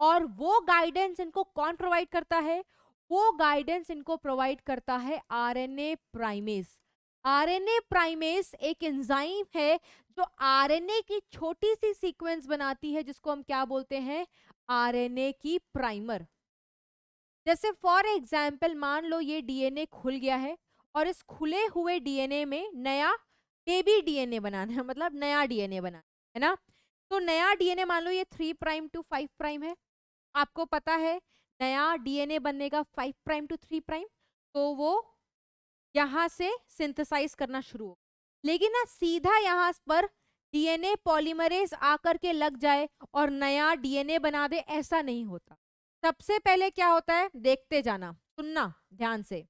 और वो गाइडेंस इनको कौन प्रोवाइड करता है? वो गाइडेंस इनको प्रोवाइड करता है आरएनए प्राइमेस। आरएनए प्राइमेस एक एंजाइम है जो आरएनए की छोटी सी सीक्वेंस बनाती है, जिसको हम क्या बोलते हैं? आरएनए की प्राइमर। जैसे फॉर एग्जाम्पल मान लो ये डीएनए खुल गया है और इस खुले हुए डीएनए में नया बेबी डीएनए बनाना है, मतलब नया डीएनए बनाना है ना। तो नया डीएनए मान लो ये 3 प्राइम टू 5 प्राइम है। आपको पता है नया डीएनए बनने का 5 प्राइम टू 3 प्राइम, तो वो यहां से सिंथेसाइज करना शुरू हो। लेकिन ना सीधा यहां पर डीएनए पॉलीमरेज आकर के लग जाए और नया डीएनए बना दे, ऐसा नहीं होता। सबसे पहले क्या होता है देखते जाना, सुनना ध्यान से।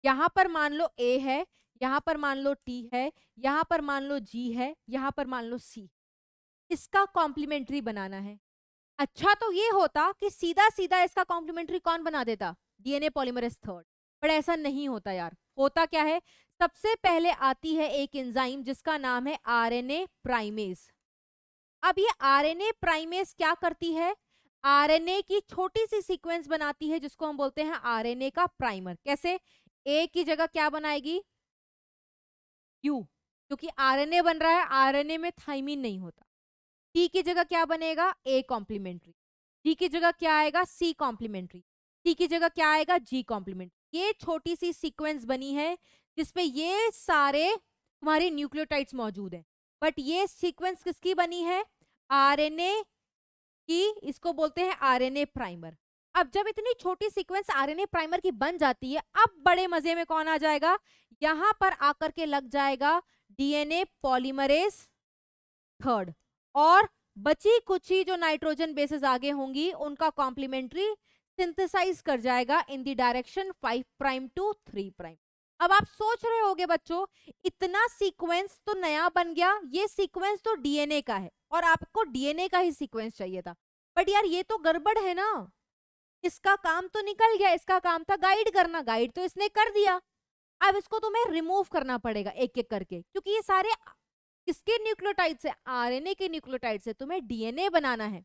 यहां पर मान लो ए है, यहां पर मान लो टी है, यहां पर मान लो जी है, यहां पर मान लो सी। इसका कॉम्प्लीमेंट्री बनाना है। अच्छा तो ये होता कि सीधा सीधा इसका कॉम्प्लीमेंट्री कौन बना देता? DNA polymerase 3। पर ऐसा नहीं होता यार। होता क्या है? सबसे पहले आती है एक एंजाइम जिसका नाम है आरएनए प्राइमेज। अब ये आरएनए प्राइमेज क्या करती है? आरएनए की छोटी सी सीक्वेंस बनाती है जिसको हम बोलते हैं आरएनए का प्राइमर। कैसे? ए की जगह क्या बनाएगी? यू, क्योंकि आरएनए बन रहा है, आरएनए में थाइमीन नहीं होता। टी की जगह क्या बनेगा, ए कॉम्प्लीमेंट्री। जी की जगह क्या आएगा, सी कॉम्प्लीमेंट्री। टी की जगह क्या आएगा, जी कॉम्प्लीमेंट्री। ये छोटी सी सीक्वेंस बनी है जिसपे ये सारे तुम्हारे न्यूक्लियोटाइड्स मौजूद हैं। बट ये सीक्वेंस किसकी बनी है, आरएनए की। इसको बोलते हैं आरएनए प्राइमर। अब जब इतनी छोटी सीक्वेंस आरएनए प्राइमर की बन जाती है, अब बड़े मजे में कौन आ जाएगा, यहां पर आकर के लग जाएगा डीएनए पॉलीमरेज थर्ड। और बची कुची जो नाइट्रोजन बेसेस आगे होंगी उनका कॉम्प्लीमेंट्री सिंथेसाइज कर जाएगा in the direction 5 prime to 3 prime. अब आप सोच रहे होगे बच्चों, इतना सीक्वेंस तो नया बन गया, ये सीक्वेंस तो डीएनए का है और आपको डीएनए का ही सीक्वेंस चाहिए था। बट यार ये तो गड़बड़ है ना, इसका काम तो निकल गया, इसका काम था गाइड करना, गाइड तो इसने कर दिया। अब इसको तुम्हें रिमूव करना पड़ेगा एक एक करके, क्योंकि ये सारे किसके न्यूक्लियोटाइड से, आरएनए के न्यूक्लियोटाइड से तुम्हें डीएनए बनाना है।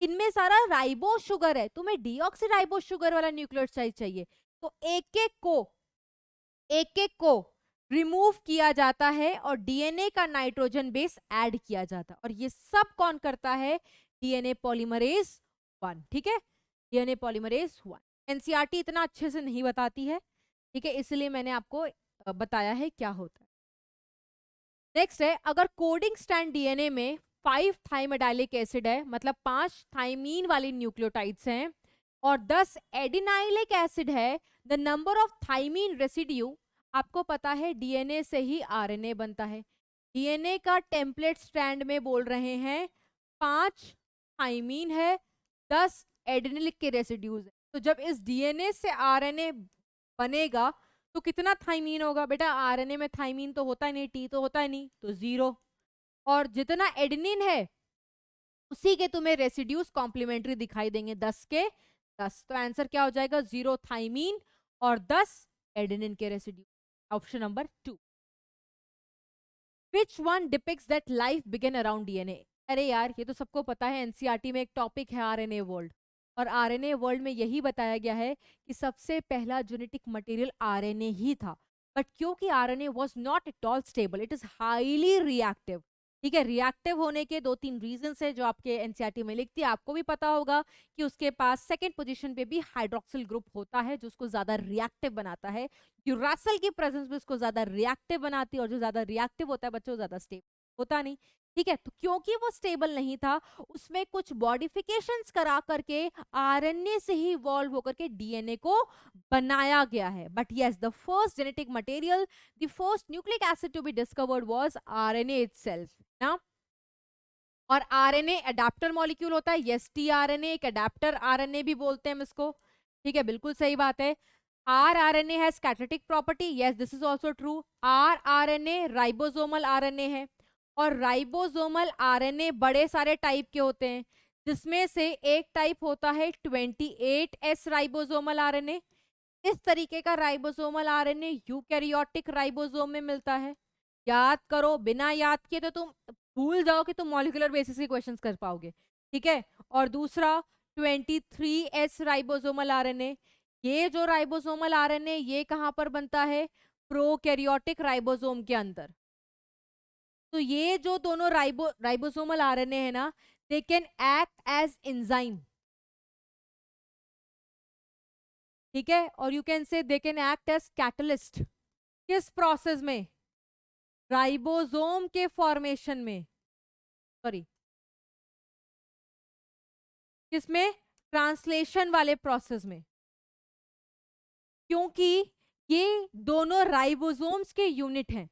इनमें सारा राइबो शुगर है, तुम्हें डीऑक्सीराइबो शुगर वाला न्यूक्लियोटाइड चाहिए। तो एक एक को रिमूव किया जाता है और डीएनए का नाइट्रोजन बेस ऐड किया जाता है। और ये सब कौन करता है, डीएनए पॉलीमरेज 1। ठीक है, डीएनए पॉलीमरेज 1। एनसीईआरटी इतना अच्छे से नहीं बताती है, ठीक है, इसलिए मैंने आपको बताया है क्या होता है। नेक्स्ट है, अगर कोडिंग स्ट्रैंड डीएनए में 5 थाइमिडाइलिक एसिड है, मतलब 5 थाइमीन वाली न्यूक्लियोटाइड्स हैं, और 10 एडिनाइलिक एसिड है, the number of thymine residue, आपको पता है डीएनए से ही आरएनए बनता है। डीएनए का टेम्पलेट स्ट्रैंड में बोल रहे हैं 5 थाइमीन है, 10 एडिनिलिक के रेसिड्यूज है। तो जब इस डीएनए से आरएनए बनेगा तो कितना थाइमीन होगा बेटा, आरएनए में थाइमीन तो होता ही नहीं, टी तो होता ही नहीं, तो 0। और जितना एडेनिन है उसी के तुम्हें रेसिड्यूज कॉम्प्लीमेंट्री दिखाई देंगे, 10 के 10। तो आंसर क्या हो जाएगा, 0 थाइमीन और 10 एडेनिन के residue, option number 2। Which one depicts that life began around DNA. अरे यार ये तो सबको पता है, एनसीईआरटी में एक टॉपिक है आरएनए वर्ल्ड, और आरएनए वर्ल्ड में यही बताया गया है कि सबसे पहला जेनेटिक मटेरियल आरएनए ही था। बट क्योंकि RNA was not at all stable, it is highly reactive. ठीक है, रिएक्टिव होने के 2-3 रीजंस है जो आपके एनसीईआरटी में लिखती है। आपको भी पता होगा कि उसके पास सेकंड पोजीशन पे भी हाइड्रोक्सिल ग्रुप होता है जो उसको ज्यादा रिएक्टिव बनाता है। यूरासिल की प्रेजेंस में उसको ज्यादा रिएक्टिव बनाती है, और जो ज्यादा रिएक्टिव होता है बच्चों ज्यादा स्टेबल होता नहीं। ठीक है, तो क्योंकि वो स्टेबल नहीं था, उसमें कुछ मॉडिफिकेशंस करा करके आरएनए से ही इवॉल्व होकर के डीएनए को बनाया गया है। But yes, the first genetic material, the first nucleic acid to be discovered was RNA itself ना। और आरएनए अडेप्टर मॉलिक्यूल होता है, यस, टीआरएनए एक अडेप्टर आरएनए भी बोलते हैं हम इसको। ठीक है, बिल्कुल सही बात है। rRNA has catalytic property, yes this is also true. rRNA ribosomal RNA है, और राइबोसोमल आरएनए बड़े सारे टाइप के होते हैं, जिसमें से एक टाइप होता है 28S राइबोसोमल आरएनए। इस तरीके का राइबोसोमल आरएनए यूकैरियोटिक राइबोसोम में मिलता है। याद करो, बिना याद किए तो तुम भूल जाओ कि तुम मॉलिक्यूलर बेसिस के क्वेश्चंस कर पाओगे। ठीक है, और दूसरा 23S राइबोसोमल आरएनए, ये जो राइबोसोमल आरएनए ये कहां पर बनता है, प्रोकैरियोटिक राइबोसोम के अंदर। तो ये जो दोनों राइबोसोमल आरएनए है ना, they can act as enzyme. ठीक है, और you can say they can act as catalyst. किस प्रोसेस में, राइबोसोम के फॉर्मेशन में, सॉरी किसमें, ट्रांसलेशन वाले प्रोसेस में। क्योंकि ये दोनों राइबोसोम्स के यूनिट हैं,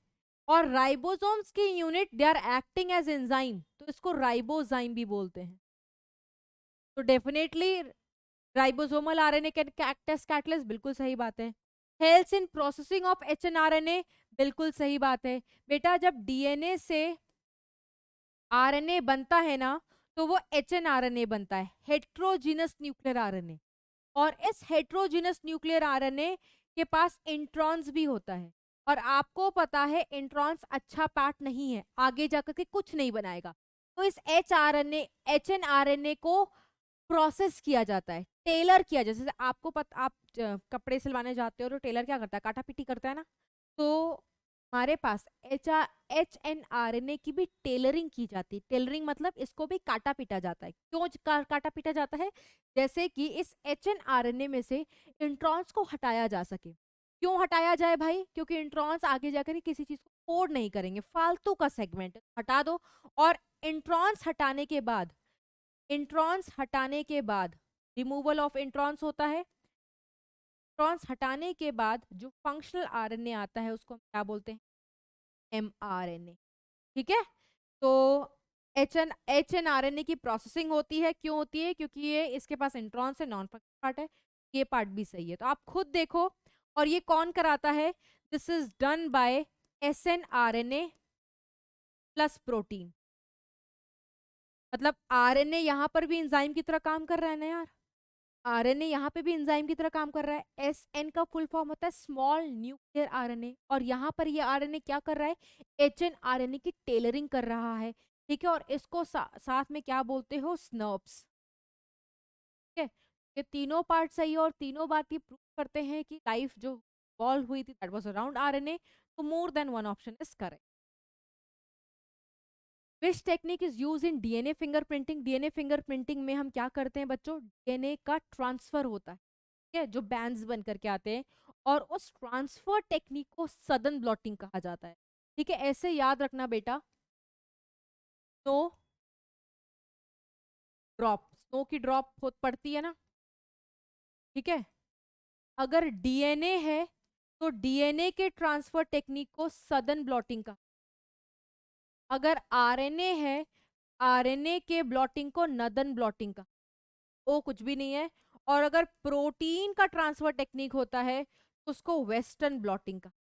और राइबोसोम्स के unit they are acting as enzyme, तो इसको राइबोजाइम भी बोलते हैं। तो definitely ribosomal RNA can act as catalyst, बिल्कुल सही बात है। Helps in processing of hnRNA, बिल्कुल सही बात है बेटा। जब डीएनए से आरएनए बनता है ना, तो वो एचएनआरएनए बनता है, हेट्रोजीनस न्यूक्लियर आरएनए। और इस हेट्रोजीनस न्यूक्लियर आरएनए के पास इंट्रॉन्स भी होता है, और आपको पता है इंट्रॉन्स अच्छा पार्ट नहीं है, आगे जाकर के कुछ नहीं बनाएगा। तो इस एचएनआरएनए को प्रोसेस किया जाता है, टेलर किया जाता है। जैसे आपको पता, आप कपड़े सिलवाने जाते हो तो टेलर क्या करता है, काटा पीटी करता है ना। तो हमारे पास HNRNA की भी टेलरिंग की जाती है। टेलरिंग मतलब इसको भी काटा पीटा जाता है। क्यों काटा पीटा जाता है? जैसे कि इस HNRNA में से इंट्रॉन्स को हटाया जा सके। क्यों हटाया जाए भाई? क्योंकि इंट्रॉन्स आगे जाकर किसी चीज को कोड नहीं करेंगे, फालतू का सेगमेंट हटा दो। और इंट्रॉन्स हटाने के बाद, इंट्रॉन्स हटाने के बाद रिमूवल ऑफ इंट्रॉन्स होता है। इंट्रॉन्स हटाने के बाद जो फंक्शनल आरएनए आता है उसको हम क्या बोलते हैं? mRNA। ठीक है, तो HNRNA की प्रोसेसिंग होती है। क्यों होती है? क्योंकि ये इसके पास इंट्रॉन्स है, नॉन फंक्शनल पार्ट है। ये पार्ट भी सही है, तो आप खुद देखो। और ये कौन कराता है? This is done by SNRNA plus protein. मतलब आरएनए यहाँ पर भी एंजाइम की तरह काम कर रहा है ना यार। आरएनए यहाँ पे भी एंजाइम की तरह काम कर रहा है। एसएन का फुल फॉर्म होता है स्मॉल न्यूक्लियर आरएनए, और यहाँ पर ये आरएनए क्या कर रहा है? HNRNA की टेलरिंग कर रहा है। ठीक है, और इसको साथ में क्या बोलते हो? स्नर्प्स। ठीक है, ये तीनों पार्ट सही है, और तीनों बात ये प्रूव करते हैं कि लाइफ जो इवॉल्व हुई थी दैट वाज अराउंड आरएनए। तो more than one option is correct. Which technique is use in DNA fingerprinting? DNA fingerprinting में हम क्या करते हैं बच्चों? डीएनए का ट्रांसफर होता है, ठीक है, जो बैंड्स बन करके आते हैं, और उस ट्रांसफर टेक्निक को सडन ब्लॉटिंग कहा जाता है। ठीक है, ऐसे याद रखना बेटा। स्नो ड्रॉप, स्नो की ड्रॉप पड़ती है ना, ठीक है। अगर डीएनए है तो डीएनए के ट्रांसफर टेक्निक को सडन ब्लॉटिंग का, अगर आरएनए है, आरएनए के ब्लॉटिंग को नदन ब्लॉटिंग का, वो कुछ भी नहीं है। और अगर प्रोटीन का ट्रांसफर टेक्निक होता है तो उसको वेस्टर्न ब्लॉटिंग का।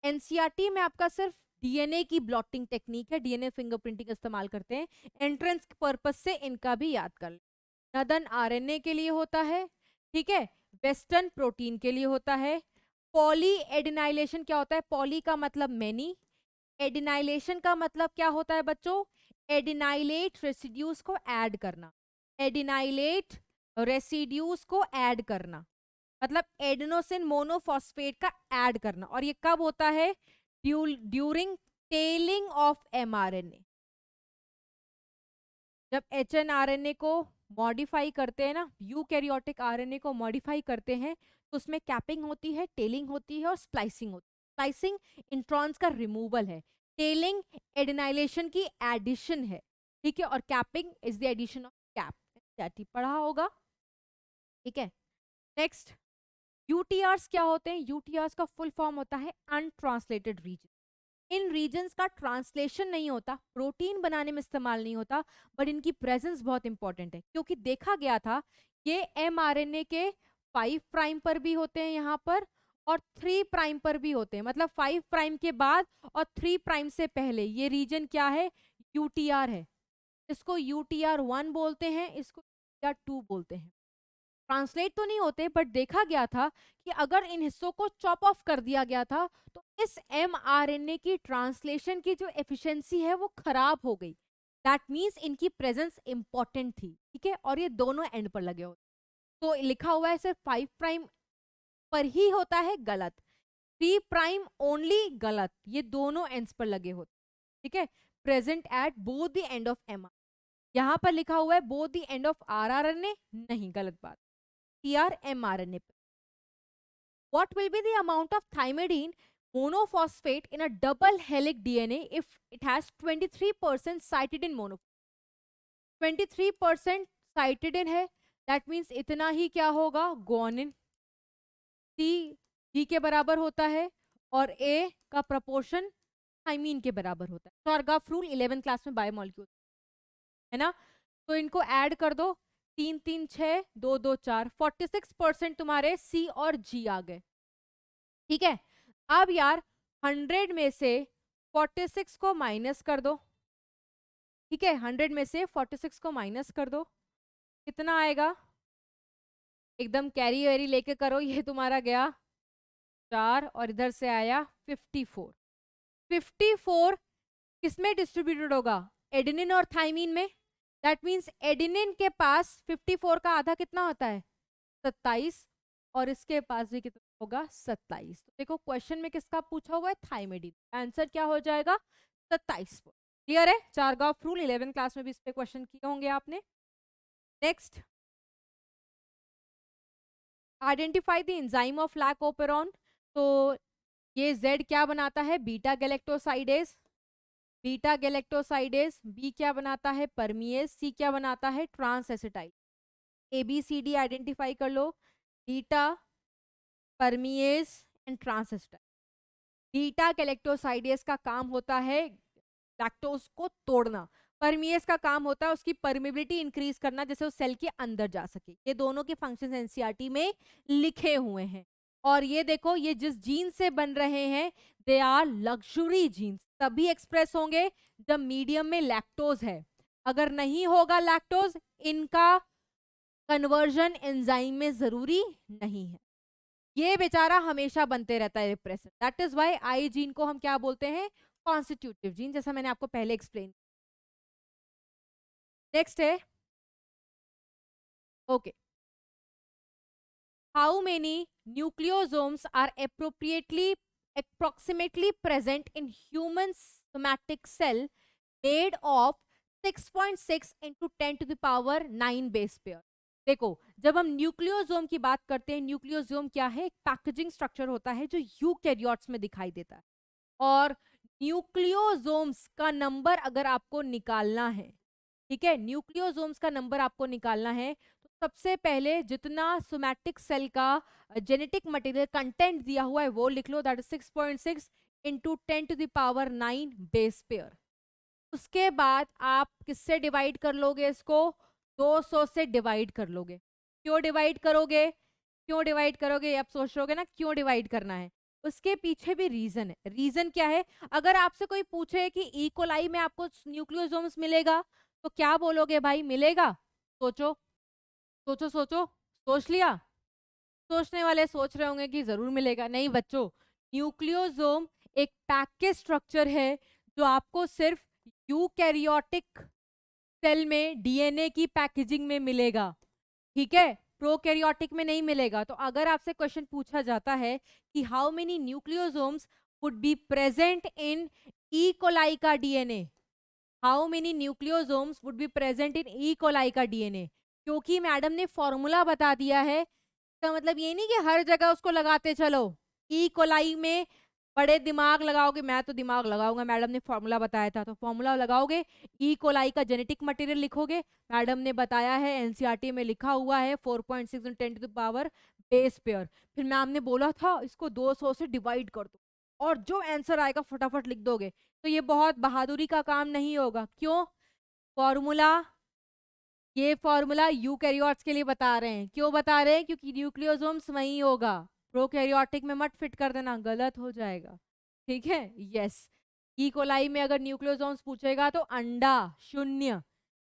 एनसीईआरटी में आपका सिर्फ डीएनए की ब्लॉटिंग टेक्निक है, डीएनए फिंगरप्रिंटिंग इस्तेमाल करते हैं। एंट्रेंस पर्पस से इनका भी याद कर ले। नदन आरएनए के लिए होता है, ठीक है, वेस्टर्न प्रोटीन के लिए होता है। पॉली एडिनाइलेशन क्या होता है? पॉली का मतलब मैनी, एडिनाइलेशन का मतलब क्या होता है बच्चों? एडिनाइलेट रेसिड्यूज को ऐड करना, एडिनाइलेट रेसिड्यूज को ऐड करना, मतलब एडेनोसिन मोनोफॉस्फेट का ऐड करना। और ये कब होता है? During telling of mRNA. जब एचएनआरएनए को मॉडिफाई करते हैं ना, यूकैरियोटिक आरएनए को मॉडिफाई करते हैं, तो उसमें कैपिंग होती है, टेलिंग होती है, और स्प्लाइसिंग होती है। स्प्लाइसिंग इंट्रॉन्स का रिमूवल है, टेलिंग एडिनाइलेशन की एडिशन है, ठीक है, और capping is the addition of cap. पढ़ा होगा, ठीक है। नेक्स्ट, यूटीआर्स क्या होते हैं? यूटीआर्स का फुल फॉर्म होता है अनट्रांसलेटेड रीजन। इन रीजन्स का ट्रांसलेशन नहीं होता, प्रोटीन बनाने में इस्तेमाल नहीं होता, बट इनकी प्रेजेंस बहुत इंपॉर्टेंट है। क्योंकि देखा गया था ये एमआरएनए के 5 प्राइम पर भी होते हैं यहाँ पर, और 3 प्राइम पर भी होते हैं। मतलब 5 प्राइम के बाद और 3 प्राइम से पहले ये रीजन क्या है? यूटीआर है। इसको यूटीआर 1 बोलते हैं, इसको यूटीआर 2 बोलते हैं। ट्रांसलेट तो नहीं होते, बट देखा गया था कि अगर इन हिस्सों को चॉप ऑफ कर दिया गया था तो इस एमआरएनए की ट्रांसलेशन की जो एफिशिएंसी है वो खराब हो गई। दैट मीन्स इनकी प्रेजेंस इंपॉर्टेंट थी, ठीक है, और ये दोनों एंड पर लगे होते। तो लिखा हुआ है सिर्फ 5 प्राइम पर ही होता है, गलत। 3 प्राइम ओनली, गलत। ये दोनों एंड्स पर लगे होते, ठीक है। Present at both the end of M. यहाँ पर लिखा हुआ है both the end of rRNA, नहीं, गलत बात। mRNA. What will be the amount of thymidine monophosphate in a double helix DNA if it has 23% cytidine monophosphate? 23% cytidine है, that means इतना ही क्या होगा? guanine। C G के बराबर होता है, और A का प्रपोर्शन थाइमीन के बराबर होता है। शॉर्गाफ रूल 11th क्लास में बायोमोलिक्यूल है ना। तो इनको ऐड कर दो, 3 3 6 2 2 4, 46% तुम्हारे सी और जी आ गए, ठीक है। अब यार 100 में से 46 को माइनस कर दो, ठीक है, 100 में से 46 को माइनस कर दो, कितना आएगा? एकदम कैरी वेरी लेके करो, ये तुम्हारा गया 4, और इधर से आया 54। 54 किसमें डिस्ट्रीब्यूटेड होगा? एडेनिन और थाइमीन में। दैट मीन्स एडेनिन के पास 54 का आधा कितना होता है? 27, और इसके पास भी कितना होगा 27। तो देखो क्वेश्चन में किसका पूछा हुआ है, थाइमेडीन। आंसर क्या हो जाएगा, 27। क्लियर है, चारगाफ रूल 11 क्लास में भी इस पे क्वेश्चन किए होंगे आपने। Next, identify the enzyme of lac operon. तो ये Z क्या बनाता है, beta galactosidase. Beta galactosidase, B क्या बनाता है, परमिएज। सी क्या बनाता है, ट्रांस एसिटाइल। ABCD आइडेंटिफाई कर लो, beta, permease and trans acetyl. Beta galactosidase का काम होता है लैक्टोज को तोड़ना। परमिएज का काम होता है उसकी परमिबिलिटी इंक्रीज करना, जैसे वो सेल के अंदर जा सके। ये दोनों के फंक्शंस एनसीईआरटी में लिखे हुए हैं। और ये देखो, ये जिस जीन से बन रहे हैं, दे आर लग्जरी जीन्स। तभी एक्सप्रेस होंगे जब मीडियम में लैक्टोज है। अगर नहीं होगा लैक्टोज, इनका कन्वर्जन एंजाइम में जरूरी नहीं है। ये बेचारा हमेशा बनते रहता है repressor. That is why I gene को हम क्या बोलते हैं, कॉन्स्टिट्यूटिव जीन, जैसा मैंने आपको पहले एक्सप्लेन। नेक्स्ट है, okay, how many nucleosomes are approximately present in human somatic cell made of 6.6 into 10 to the power 9 base pair. देखो, जब हम न्यूक्लियोसोम की बात करते हैं, न्यूक्लियोसोम क्या है, एक पैकेजिंग स्ट्रक्चर होता है जो यूकैरियोट्स में दिखाई देता है। और न्यूक्लियोसोम्स का नंबर अगर आपको निकालना है, ठीक है, न्यूक्लियोसोम्स का नंबर आपको निकालना है, तो सबसे पहले जितना सोमैटिक सेल का जेनेटिक मटेरियल कंटेंट दिया हुआ है वो लिख लो, that is 6.6 into 10 to the power 9 base pair. उसके बाद आप किससे डिवाइड कर लोगे इसको, 200 से डिवाइड कर लोगे। क्यों डिवाइड करोगे, क्यों डिवाइड करोगे, आप सोच रहे होगे ना क्यों डिवाइड करना है। उसके पीछे भी रीजन है। रीजन क्या है, अगर आपसे कोई पूछे कि ई कोलाई में आपको न्यूक्लियोसोम्स मिलेगा, तो क्या बोलोगे भाई, मिलेगा। सोचो सोचो सोचो, सोच लिया। सोचने वाले सोच रहे होंगे कि जरूर मिलेगा। नहीं बच्चों, न्यूक्लियोसोम एक पैकेज स्ट्रक्चर है जो आपको सिर्फ यूकैरियोटिक सेल में डीएनए की पैकेजिंग में मिलेगा, ठीक है, प्रोकैरियोटिक में नहीं मिलेगा। तो अगर आपसे क्वेश्चन पूछा जाता है कि how many nucleosomes would be present in E coli का DNA, how many nucleosomes would be present in E coli का डीएनए, क्योंकि मैडम ने फॉर्मूला बता दिया है। इसका मतलब ये नहीं कि हर जगह उसको लगाते चलो। ई कोलाई में बड़े दिमाग लगाओगे, मैं तो दिमाग लगाऊंगा, मैडम ने फॉर्मूला बताया था तो फॉर्मूला लगाओगे। ई कोलाई का जेनेटिक मटेरियल लिखोगे, मैडम ने बताया है, एनसीईआरटी में लिखा हुआ है 4.6 × 10 to the power base pair. फिर मैम ने बोला था इसको 200 से डिवाइड कर दो और जो आंसर आएगा फटाफट लिख दोगे। तो ये बहुत बहादुरी का काम नहीं होगा। क्यों, फॉर्मूला, ये फॉर्मूला यूकैरियोट्स के लिए बता रहे हैं। क्यों बता रहे हैं, क्योंकि न्यूक्लियोसोम्स वहीं होगा, प्रोकैरियोटिक में मत फिट कर देना, गलत हो जाएगा, ठीक है। यस, ई कोलाई में अगर न्यूक्लियोसोम्स पूछेगा तो अंडा शून्य,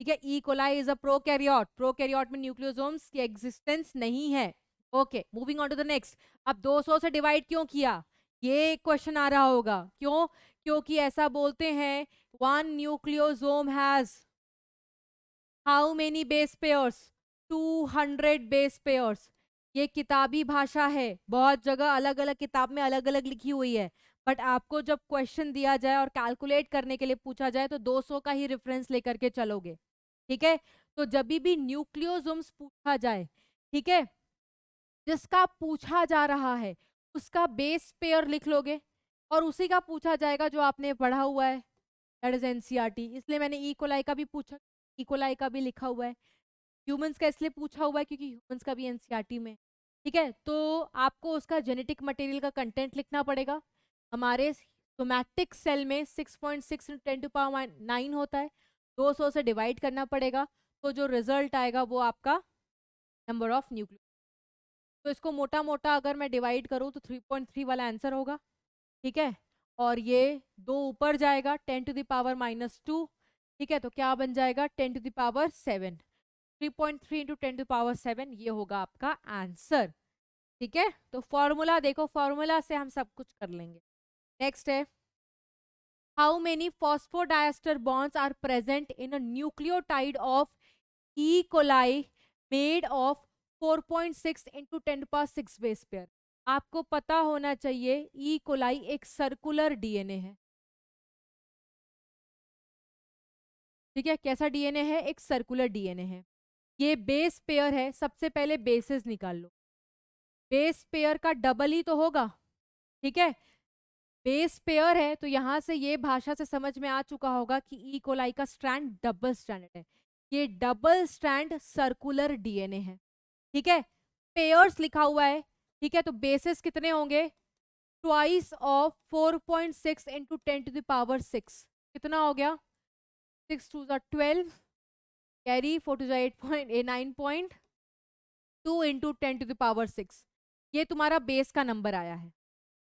ठीक है। E coli is a prokaryote, prokaryote में न्यूक्लियोसोम्स की एग्जिस्टेंस नहीं है। Okay, moving on to the next. अब 200 से डिवाइड क्यों किया, ये क्वेश्चन आ रहा होगा। क्यों, क्योंकि ऐसा बोलते हैं, one nucleosome has how many base pairs, 200 base pairs. ये किताबी भाषा है, बहुत जगह अलग अलग किताब में अलग अलग लिखी हुई है, बट आपको जब क्वेश्चन दिया जाए और कैलकुलेट करने के लिए पूछा जाए तो 200 का ही रेफरेंस लेकर के चलोगे, ठीक है। तो जब भी न्यूक्लियोसोम्स पूछा जाए, ठीक है, जिसका पूछा जा रहा है उसका बेस पेयर लिख लोगे और उसी का पूछा जाएगा जो आपने पढ़ा हुआ है, दैट इज एनसीईआरटी। इसलिए मैंने ई कोलाई का भी पूछा, ई कोलाई का भी लिखा हुआ है। ह्यूमंस का इसलिए पूछा हुआ है क्योंकि ह्यूमंस का भी एनसीईआरटी में, ठीक है। तो आपको उसका जेनेटिक मटेरियल का कंटेंट लिखना पड़ेगा। हमारे सोमैटिक सेल में 6.6 × 10 टू पावर 9 होता है, 200 से डिवाइड करना पड़ेगा, तो जो रिजल्ट आएगा वो आपका नंबर ऑफ न्यूक्लियस। तो इसको मोटा मोटा अगर मैं डिवाइड करूँ तो 3.3 वाला आंसर होगा, ठीक है। और ये 2 ऊपर जाएगा 10 टू द पावर -2, ठीक है। तो क्या बन जाएगा 10 to the power 7, 3.3 × 10 to power 7, ये होगा आपका आंसर, ठीक है। तो फॉर्मूला देखो, फॉर्मूला से हम सब कुछ कर लेंगे। नेक्स्ट है, how many phosphodiester bonds are present in a nucleotide of E coli made of 4.6 × 10 to power 6 base pair. आपको पता होना चाहिए ई कोलाई एक सर्कुलर डीएनए है। ठीक है, कैसा डीएनए है? एक सर्कुलर डीएनए है। ये बेस पेयर है, सबसे पहले बेसेस निकाल लो। बेस पेयर का डबल ही तो होगा। ठीक है, बेस पेयर है तो यहां से ये भाषा से समझ में आ चुका होगा कि ई कोलाई का स्ट्रैंड डबल स्ट्रैंडेड है। ये डबल स्ट्रैंड सर्कुलर डीएनए है। ठीक है, पेयर्स लिखा हुआ है। ठीक है, तो बेसिस कितने होंगे? Twice of 4.6 into 10⁻6। कितना हो गया? 6 2 12, कैरी 4 2 9.2 इंटू 10⁻6। ये तुम्हारा बेस का नंबर आया है।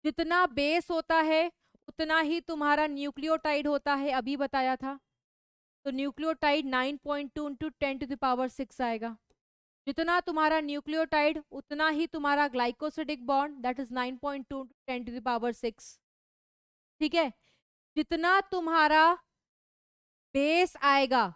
जितना बेस होता है उतना ही तुम्हारा न्यूक्लियोटाइड होता है, अभी बताया था। तो न्यूक्लियोटाइड 9.2 इंटू 10⁻6 आएगा। जितना तुम्हारा न्यूक्लियोटाइड उतना ही तुम्हारा ग्लाइकोसिडिक बॉन्ड, दैट इज 9.2 10⁻6। ठीक है, जितना तुम्हारा बेस आएगा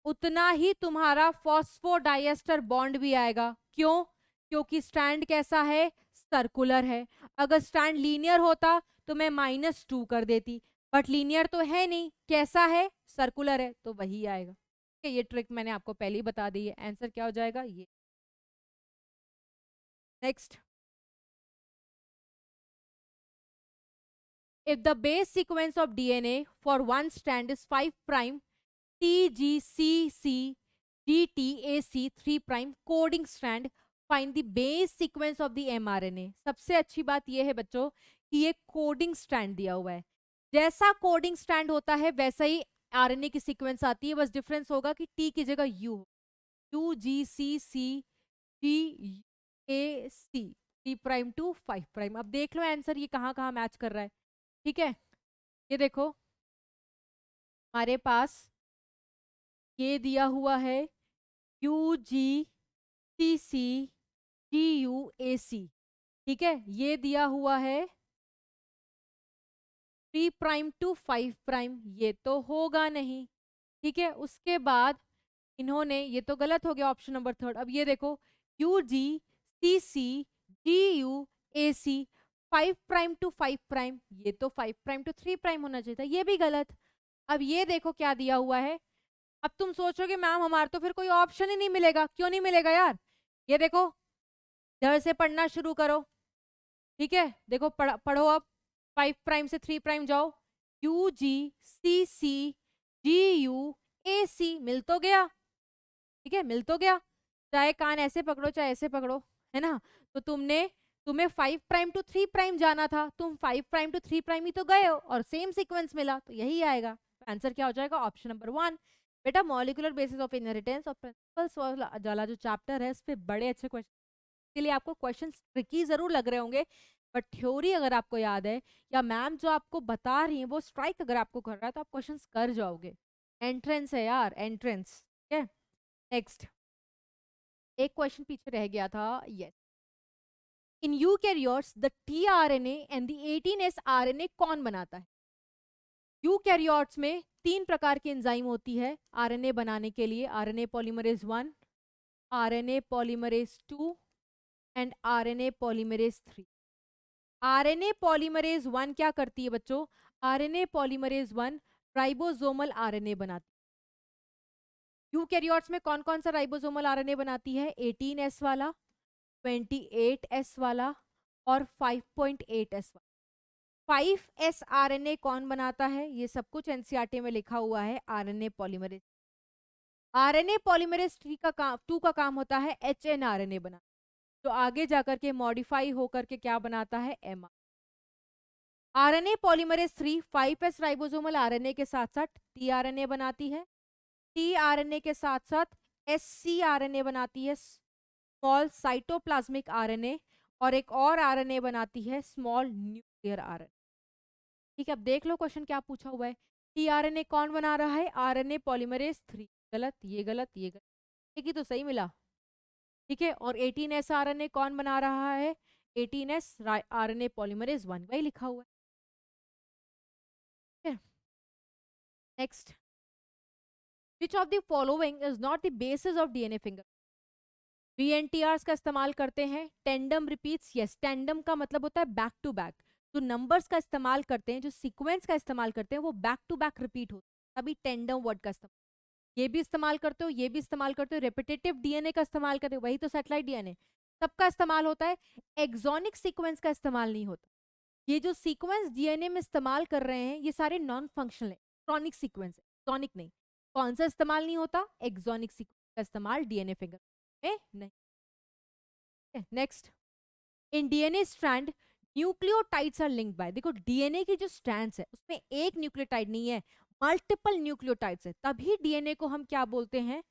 उतना ही तुम्हारा फॉस्फोडाइएस्टर बॉन्ड भी आएगा। क्यों? क्योंकि स्ट्रैंड कैसा है? सर्कुलर है। अगर स्ट्रैंड लीनियर होता तो मैं -2 कर देती, बट लीनियर तो है नहीं। कैसा है? सर्कुलर है, तो वही आएगा। ये ट्रिक मैंने आपको पहले ही बता दी है। आंसर क्या हो जाएगा? ये। Next, if the base sequence of DNA for one strand is 5 prime TGCC GTAC 3 prime coding strand, find the base sequence of the mRNA। सबसे अच्छी बात यह है बच्चों कि ये कोडिंग स्ट्रैंड दिया हुआ है। जैसा कोडिंग स्ट्रैंड होता है वैसा ही आरएनए की सीक्वेंस आती है, बस डिफरेंस होगा कि टी की जगह U, UGCC GAC 3 prime to 5 prime. अब देख लो आंसर ये कहाँ कहाँ मैच कर रहा है। ठीक है, ये देखो हमारे पास ये दिया हुआ है UGCC GUAC। ठीक है, ये दिया हुआ है 3 प्राइम टू 5 प्राइम, ये तो होगा नहीं। ठीक है, उसके बाद इन्होंने, ये तो गलत हो गया ऑप्शन नंबर थर्ड। अब ये देखो UGCC GUAC 5 prime to 5 prime, ये तो 5 प्राइम टू 3 प्राइम होना चाहिए था, ये भी गलत। अब ये देखो क्या दिया हुआ है। अब तुम सोचोगे मैम हमारा तो फिर कोई ऑप्शन ही नहीं मिलेगा। क्यों नहीं मिलेगा यार? ये देखो, धड़ से पढ़ना शुरू करो। ठीक है, देखो पढ़ो अब। 5 प्राइम से 3 प्राइम जाओ। UGCC GUAC मिल तो गया। ठीक है, मिल तो गया। चाहे कान ऐसे पकड़ो चाहे ऐसे पकड़ो, है ना। तो तुम्हें 5 प्राइम टू 3 प्राइम जाना था, तुम 5 प्राइम टू 3 प्राइम ही तो गए हो और सेम सीक्वेंस मिला, तो यही आएगा। आंसर क्या हो जाएगा? Option number 1। बेटा मॉलिक्यूलर बेसिस ऑफ इनहेरिटेंस और प्रिंसिपल्स वाला जो चैप्टर है, इस पे बड़े अच्छे क्वेश्चन के लिए आपको क्वेश्चन ट्रिकी जरूर लग रहे होंगे, बट थ्योरी अगर आपको याद है या मैम जो आपको बता रही है वो स्ट्राइक अगर आपको कर रहा है तो आप क्वेश्चंस कर जाओगे। एंट्रेंस है यार, एंट्रेंस। ठीक है, नेक्स्ट, एक क्वेश्चन पीछे रह गया था। Yes, in eukaryotes the tRNA and the 18S RNA कौन बनाता है? यूकैरियोट्स में 3 प्रकार की एंजाइम होती है आरएनए बनाने के लिए, RNA polymerase 1, RNA polymerase 2 and RNA polymerase 3। RNA polymerase 1 क्या करती है बच्चों? आरएनए पॉलीमरेज 1 राइबोसोमल आरएनए बनाती है। यूकैरियोट्स में कौन कौन सा राइबोसोमल आरएनए बनाती है? 18S वाला, 28S वाला और 5.8S वाला। 5S आरएनए कौन बनाता है? ये सब कुछ एनसीईआरटी में लिखा हुआ है। आरएनए पॉलीमरेज, आरएनए पॉलीमरेज 2 का काम होता है HNRNA बना, जो आगे जाकर के मॉडिफाई होकर के क्या बनाता है? mRNA। RNA polymerase 3 5S ribosomal RNA के साथ साथ टीआरएनए बनाती है, टीआरएनए के साथ साथ ScRNA बनाती है, स्मॉल साइटोप्लाज्मिक आरएनए, और एक और आरएनए बनाती है स्मॉल न्यूक्लियर आरएनए। ठीक है, अब देख लो क्वेश्चन क्या पूछा हुआ है। टीआरएनए कौन बना रहा है? RNA polymerase 3। गलत, ये गलत, ये गलत, एक ही तो सही मिला। ठीक है, और 18S आरएनए कौन बना रहा है? 18S आरएनए पॉलीमरेज 1, वही लिखा हुआ है। Next, which of the following is not the basis of DNA finger? VNTRs का इस्तेमाल करते हैं, टेंडम रिपीट्स, यस टेंडम का मतलब होता है बैक टू बैक, जो नंबर्स का इस्तेमाल करते हैं, जो सीक्वेंस का इस्तेमाल करते हैं वो बैक टू बैक रिपीट होता है, तभी टेंडम वर्ड का इस्तेमाल। ये भी इस्तेमाल करते हो, ये भी इस्तेमाल करते हो, रेपिटेटिव डीएनए का इस्तेमाल करते हो, वही तो सैटेलाइट डीएनए, सबका इस्तेमाल होता है। एक्सोनिक सीक्वेंस का इस्तेमाल नहीं होता। ये जो सीक्वेंस डीएनए में इस्तेमाल कर रहे हैं ये सारे नॉन फंक्शनल है, इलेक्ट्रॉनिक सीक्वेंस है, एक्सोनिक नहीं। कौन सा इस्तेमाल नहीं होता? एक्सोनिक सीक्वेंस का इस्तेमाल डीएनए फिंगर में नहीं। Next, in DNA strand nucleotides are linked by, देखो डीएनए की जो स्ट्रैंड्स है उसमें एक न्यूक्लियोटाइड नहीं है, मल्टीपल न्यूक्लियोटाइड्स है, तभी डीएनए को हम क्या बोलते हैं?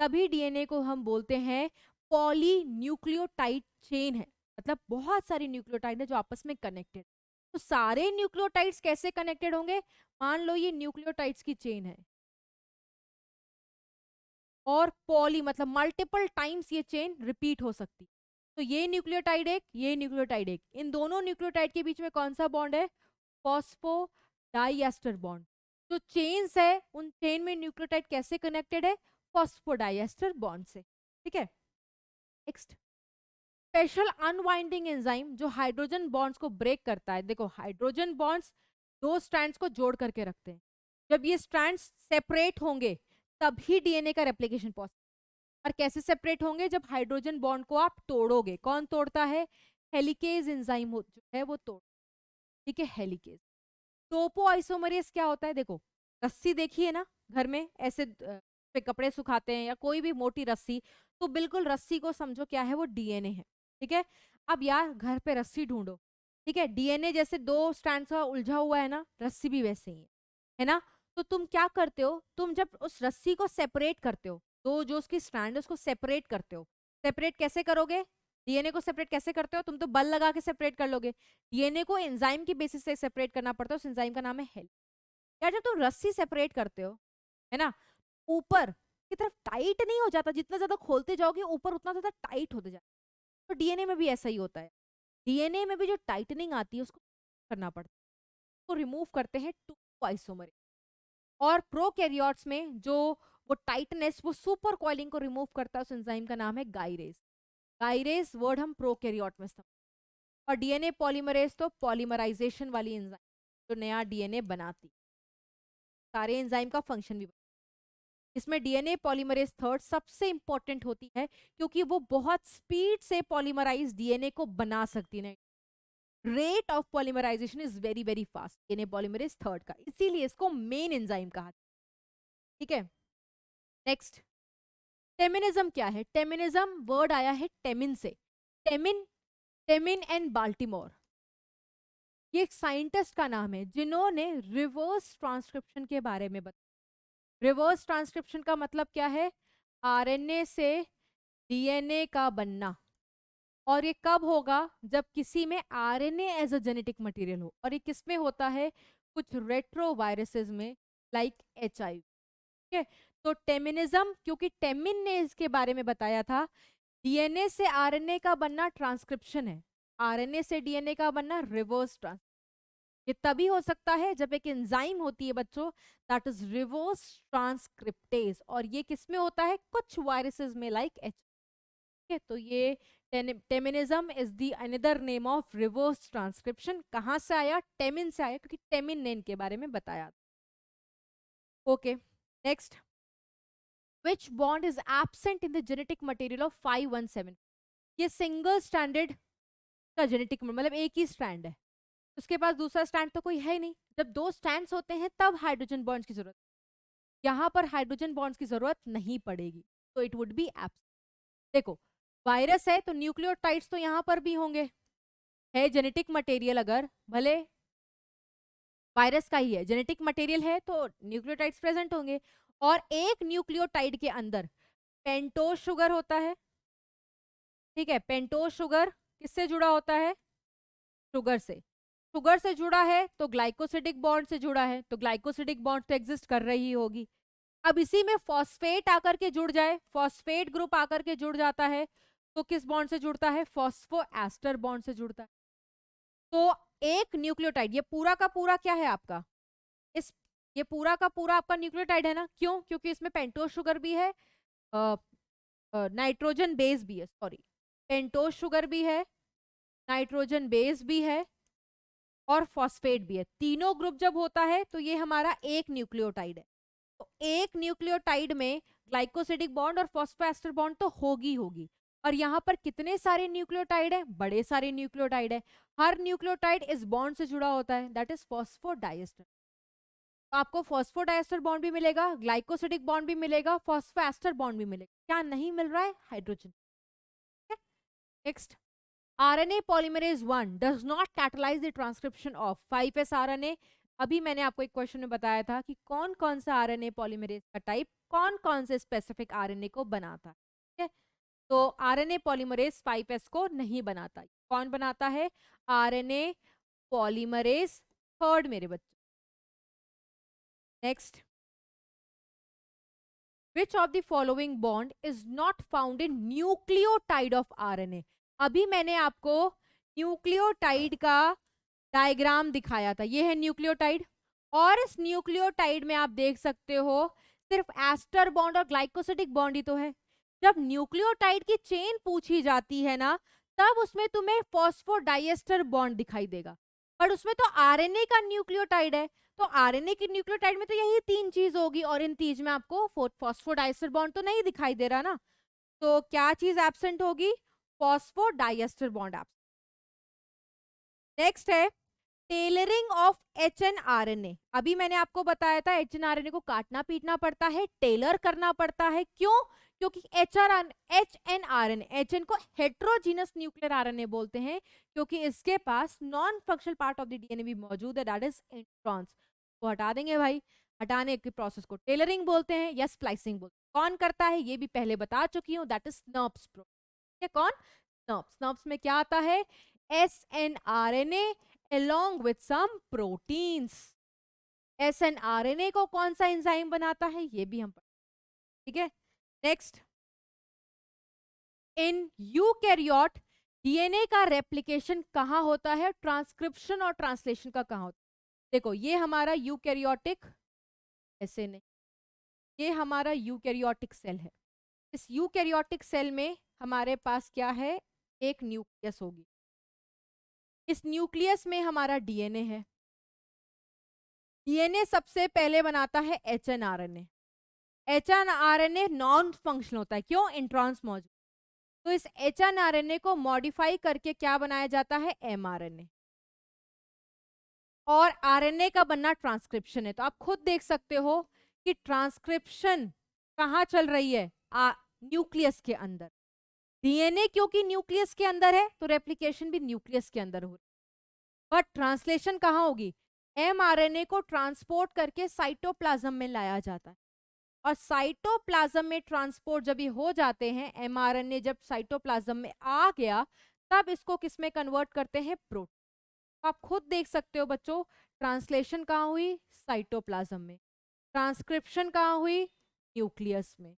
तभी डीएनए को हम बोलते हैं पॉली न्यूक्लियोटाइड चेन है, मतलब बहुत सारी न्यूक्लियोटाइड है जो आपस में कनेक्टेड। तो सारे न्यूक्लियोटाइड्स कैसे कनेक्टेड होंगे? मान लो ये न्यूक्लियोटाइड्स की चेन है और पॉली मतलब मल्टीपल टाइम्स ये चेन रिपीट हो सकती है। तो ये न्यूक्लियोटाइड एक, ये न्यूक्लियोटाइड एक, इन दोनों न्यूक्लियोटाइड के बीच में कौन सा बॉन्ड है? Phospho diester bond. जो चेन्स है उन चेन में न्यूक्लियोटाइड कैसे कनेक्टेड है? फॉस्फोडाइएस्टर बॉन्ड से। ठीक है, नेक्स्ट, स्पेशल अनवाइंडिंग एंजाइम जो हाइड्रोजन बॉन्ड्स को ब्रेक करता है। देखो हाइड्रोजन बॉन्ड्स दो स्ट्रैंड्स को जोड़ करके रखते हैं, जब ये स्ट्रैंड्स सेपरेट होंगे तभी डीएनए का रेप्लिकेशन पॉसिबल। और कैसे सेपरेट होंगे? जब हाइड्रोजन बॉन्ड को आप तोड़ोगे। कौन तोड़ता है? हेलिकेज एंजाइम जो है वो तोड़, ठीक है, हेलिकेज। टोपो आइसोमरेज क्या होता है? देखो रस्सी देखिए ना घर में, ऐसे पे कपड़े सुखाते हैं या कोई भी मोटी रस्सी, तो बिल्कुल रस्सी को समझो क्या है? वो डीएनए है। ठीक है, अब यार घर पे रस्सी ढूंढो, ठीक है, डीएनए जैसे दो स्ट्रैंड्स का उलझा हुआ है ना, रस्सी भी वैसे ही है ना? तो तुम क्या करते हो? तुम जब उस रस्सी को सेपरेट करते हो, तो जो उसकी स्ट्रैंड है उसको सेपरेट करते हो। सेपरेट कैसे करोगे? डीएनए को सेपरेट कैसे करते हो? तुम तो बल लगा के सेपरेट कर लोगे। डीएनए को एंजाइम की बेसिस से सेपरेट करना पड़ता है, उस एंजाइम का नाम है हेल। यार जब तुम रस्सी सेपरेट करते हो, है ना, ऊपर की तरफ टाइट नहीं हो जाता? जितना ज्यादा खोलते जाओगे ऊपर उतना ज्यादा टाइट होते जाता है। तो डीएनए में भी ऐसा ही होता है। डीएनए में भी जो टाइटनिंग आती है उसको करना पड़ता है, उसको रिमूव करते हैं टू आइसोमर। और प्रोकैरियोट्स में जो वो टाइटनेस, वो सुपर कॉइलिंग को रिमूव करता है, उस एंजाइम का नाम है गाइरेज। गाइरेज वर्ड हम प्रोकैरियोट में इस्तेमाल। और डीएनए पॉलीमरेज तो पॉलीमराइजेशन वाली एंजाइम जो नया डीएनए बनाती, सारे एंजाइम का फंक्शन भी। इसमें डीएनए पॉलीमरेज थर्ड सबसे इंपॉर्टेंट होती है क्योंकि वो बहुत स्पीड से पॉलीमराइज डीएनए को बना सकती है। Rate of polymerization is very very fast DNA polymerase third का, इसीलिए इसको मेन एंजाइम कहा। ठीक है, नेक्स्ट, टेमिनिज्म क्या है? टेमिनिज्म वर्ड आया है टेमिन से। टेमिन, टेमिन एंड बाल्टीमोर, ये एक साइंटिस्ट का नाम है जिन्होंने रिवर्स ट्रांसक्रिप्शन के बारे में बताया। रिवर्स ट्रांसक्रिप्शन का मतलब क्या है? आरएनए से डीएनए का बनना। और ये कब होगा? जब किसी में RNA as a genetic material हो। और ये किस में होता है? कुछ रेट्रोवायरसेस में, लाइक HIV। ठीक है, तो टेमिनिज्म, क्योंकि टेमिन ने इसके बारे में बताया था, डीएनए से आरएनए का बनना ट्रांसक्रिप्शन है, आरएनए से डीएनए का बनना रिवर्स ट्रांस। ये तभी हो सकता है जब एक एंजाइम होती है बच्चों, दैट इज रिवर्स ट्रांसक्रिप्टेज, और ये किस में होता है? कुछ वायरसेस में, लाइक एच। ठीक है, तो ये टेमिनिज्म is the another name of reverse transcription. कहां से आया? टेमिन से आया, क्योंकि टेमिन ने इनके बारे में बताया। Okay, next, which bond is absent in the genetic material of 517? ये सिंगल स्टैंडर्ड का जेनेटिक मतलब एक ही स्ट्रैंड है, उसके पास दूसरा स्टैंड तो कोई है ही नहीं। जब दो स्टैंड्स होते हैं तब हाइड्रोजन बॉन्ड्स की जरूरत, यहाँ पर हाइड्रोजन बॉन्ड्स की जरूरत नहीं पड़ेगी, तो इट वुड बी एब्सेंट। देखो वायरस है तो न्यूक्लियोटाइड्स तो यहाँ पर भी होंगे, है जेनेटिक मटेरियल, अगर भले वायरस का ही है, जेनेटिक मटेरियल है तो न्यूक्लियोटाइड्स प्रेजेंट होंगे। और एक न्यूक्लियोटाइड के अंदर पेंटोज शुगर होता है। ठीक है, पेंटोज शुगर किससे जुड़ा होता है? शुगर से। शुगर से जुड़ा है तो ग्लाइकोसिडिक बॉन्ड से जुड़ा है, तो ग्लाइकोसिडिक बॉन्ड तो एग्जिस्ट कर रही होगी। अब इसी में फॉस्फेट आकर के जुड़ जाए, फॉस्फेट ग्रुप आकर के जुड़ जाता है, तो किस बॉन्ड से जुड़ता है? फॉस्फो एस्टर बॉन्ड से जुड़ता है। तो एक न्यूक्लियोटाइड, ये पूरा का पूरा क्या है आपका? इस ये पूरा का पूरा आपका न्यूक्लियोटाइड है ना? क्यों? क्योंकि इसमें पेंटोज शुगर भी है, नाइट्रोजन बेस भी है, सॉरी, पेंटोज शुगर भी है, नाइट्रोजन बेस भी है और फॉस्फेट भी है। तीनों ग्रुप जब होता है तो ये हमारा एक न्यूक्लियोटाइड है। तो एक न्यूक्लियोटाइड में ग्लाइकोसिडिक बॉन्ड और फॉस्फोएस्टर बॉन्ड तो होगी होगी। और यहाँ पर कितने सारे न्यूक्लियोटाइड है? बड़े सारे न्यूक्लियोटाइड है। हर न्यूक्लियोटाइड इस बॉन्ड से जुड़ा होता है, दैट इज फॉस्फोडाइएस्टर। तो आपको फॉस्फोडाइएस्टर बॉन्ड भी मिलेगा, ग्लाइकोसिडिक बॉन्ड भी मिलेगा, फॉस्फोएस्टर बॉन्ड भी मिलेगा। क्या नहीं मिल रहा है? Hydrogen. Next, RNA polymerase 1 does not catalyze the transcription of 5s RNA। अभी मैंने आपको एक क्वेश्चन में बताया था कि कौन कौन सा RNA polymerase का टाइप कौन कौन से स्पेसिफिक RNA को बनाता है, ठीक है? तो RNA polymerase 5s को नहीं बनाता। कौन बनाता है? RNA polymerase थर्ड मेरे बच्चे। Next, which of the following bond is not found in nucleotide of RNA। अभी मैंने आपको न्यूक्लियोटाइड का डायग्राम दिखाया था, ये है न्यूक्लियोटाइड। और इस न्यूक्लियोटाइड में आप देख सकते हो सिर्फ एस्टर बॉन्ड और ग्लाइकोसिडिक बॉन्ड ही तो है। जब न्यूक्लियोटाइड की चेन पूछी जाती है ना, तब उसमें तुम्हें फॉस्फोडाइएस्टर बॉन्ड दिखाई देगा, पर उसमें तो आरएनए का न्यूक्लियोटाइड है। तो आरएनए की न्यूक्लियोटाइड में तो यही तीन चीज होगी, और इन तीन में आपको फॉस्फोडाइएस्टर बॉन्ड तो नहीं दिखाई दे रहा ना। तो क्या चीज एब्सेंट होगी? Phosphodiester bond absent. नेक्स्ट है टेलरिंग ऑफ HNRNA। अभी मैंने आपको बताया था HNRNA को काटना पीटना पड़ता है, टेलर करना पड़ता है। क्यों? क्योंकि HNRNA, HN को हेट्रोजीनस न्यूक्लियर RNA बोलते हैं, क्योंकि इसके पास non functional part of the DNA भी मौजूद है, दैट इज इंट्रॉन्स। तो हटा देंगे भाई, हटाने के प्रोसेस को टेलरिंग बोलते हैं या स्प्लाइसिंग बोलते हैं। कौन करता है ये भी पहले बता चुकी हूँ, दैट इज स्नर्प्स प्रोटीन। कौन? स्नर्प्स। स्नर्प्स में क्या आता है? SNRNA along with some proteins। SNRNA को कौन सा एंजाइम बनाता है ये भी हम पढ़ेंगे, ठीक है? नेक्स्ट, इन यूकैरियोट डीएनए का रेप्लिकेशन कहाँ होता है? ट्रांसक्रिप्शन और ट्रांसलेशन का कहाँ होता है? देखो ये हमारा यूकैरियोटिक, ऐसे नहीं, ये हमारा यूकैरियोटिक सेल है। इस यूकैरियोटिक सेल में हमारे पास क्या है? एक न्यूक्लियस होगी। इस न्यूक्लियस में हमारा डीएनए है। डीएनए सबसे पहले बनाता है HNRNA। HNRNA नॉन फंक्शनल होता है, क्यों? इंट्रॉन्स मौजूद। तो इस HNRNA को मॉडिफाई करके क्या बनाया जाता है? mRNA। और RNA का बनना ट्रांसक्रिप्शन है। तो आप खुद देख सकते हो कि ट्रांसक्रिप्शन कहाँ चल रही है? न्यूक्लियस के अंदर। डीएनए क्योंकि न्यूक्लियस के अंदर है तो रेप्लिकेशन भी न्यूक्लियस के अंदर हो रही है। बट ट्रांसलेशन कहाँ होगी? mRNA को ट्रांसपोर्ट करके साइटोप्लाज्म में लाया जाता है। और साइटोप्लाज्म में ट्रांसपोर्ट जब ये हो जाते हैं, mRNA जब साइटोप्लाज्म में आ गया, तब इसको किस में कन्वर्ट करते हैं? प्रोटीन। आप खुद देख सकते हो बच्चों, ट्रांसलेशन कहाँ हुई? साइटोप्लाज्म में। ट्रांसक्रिप्शन कहाँ हुई? न्यूक्लियस में।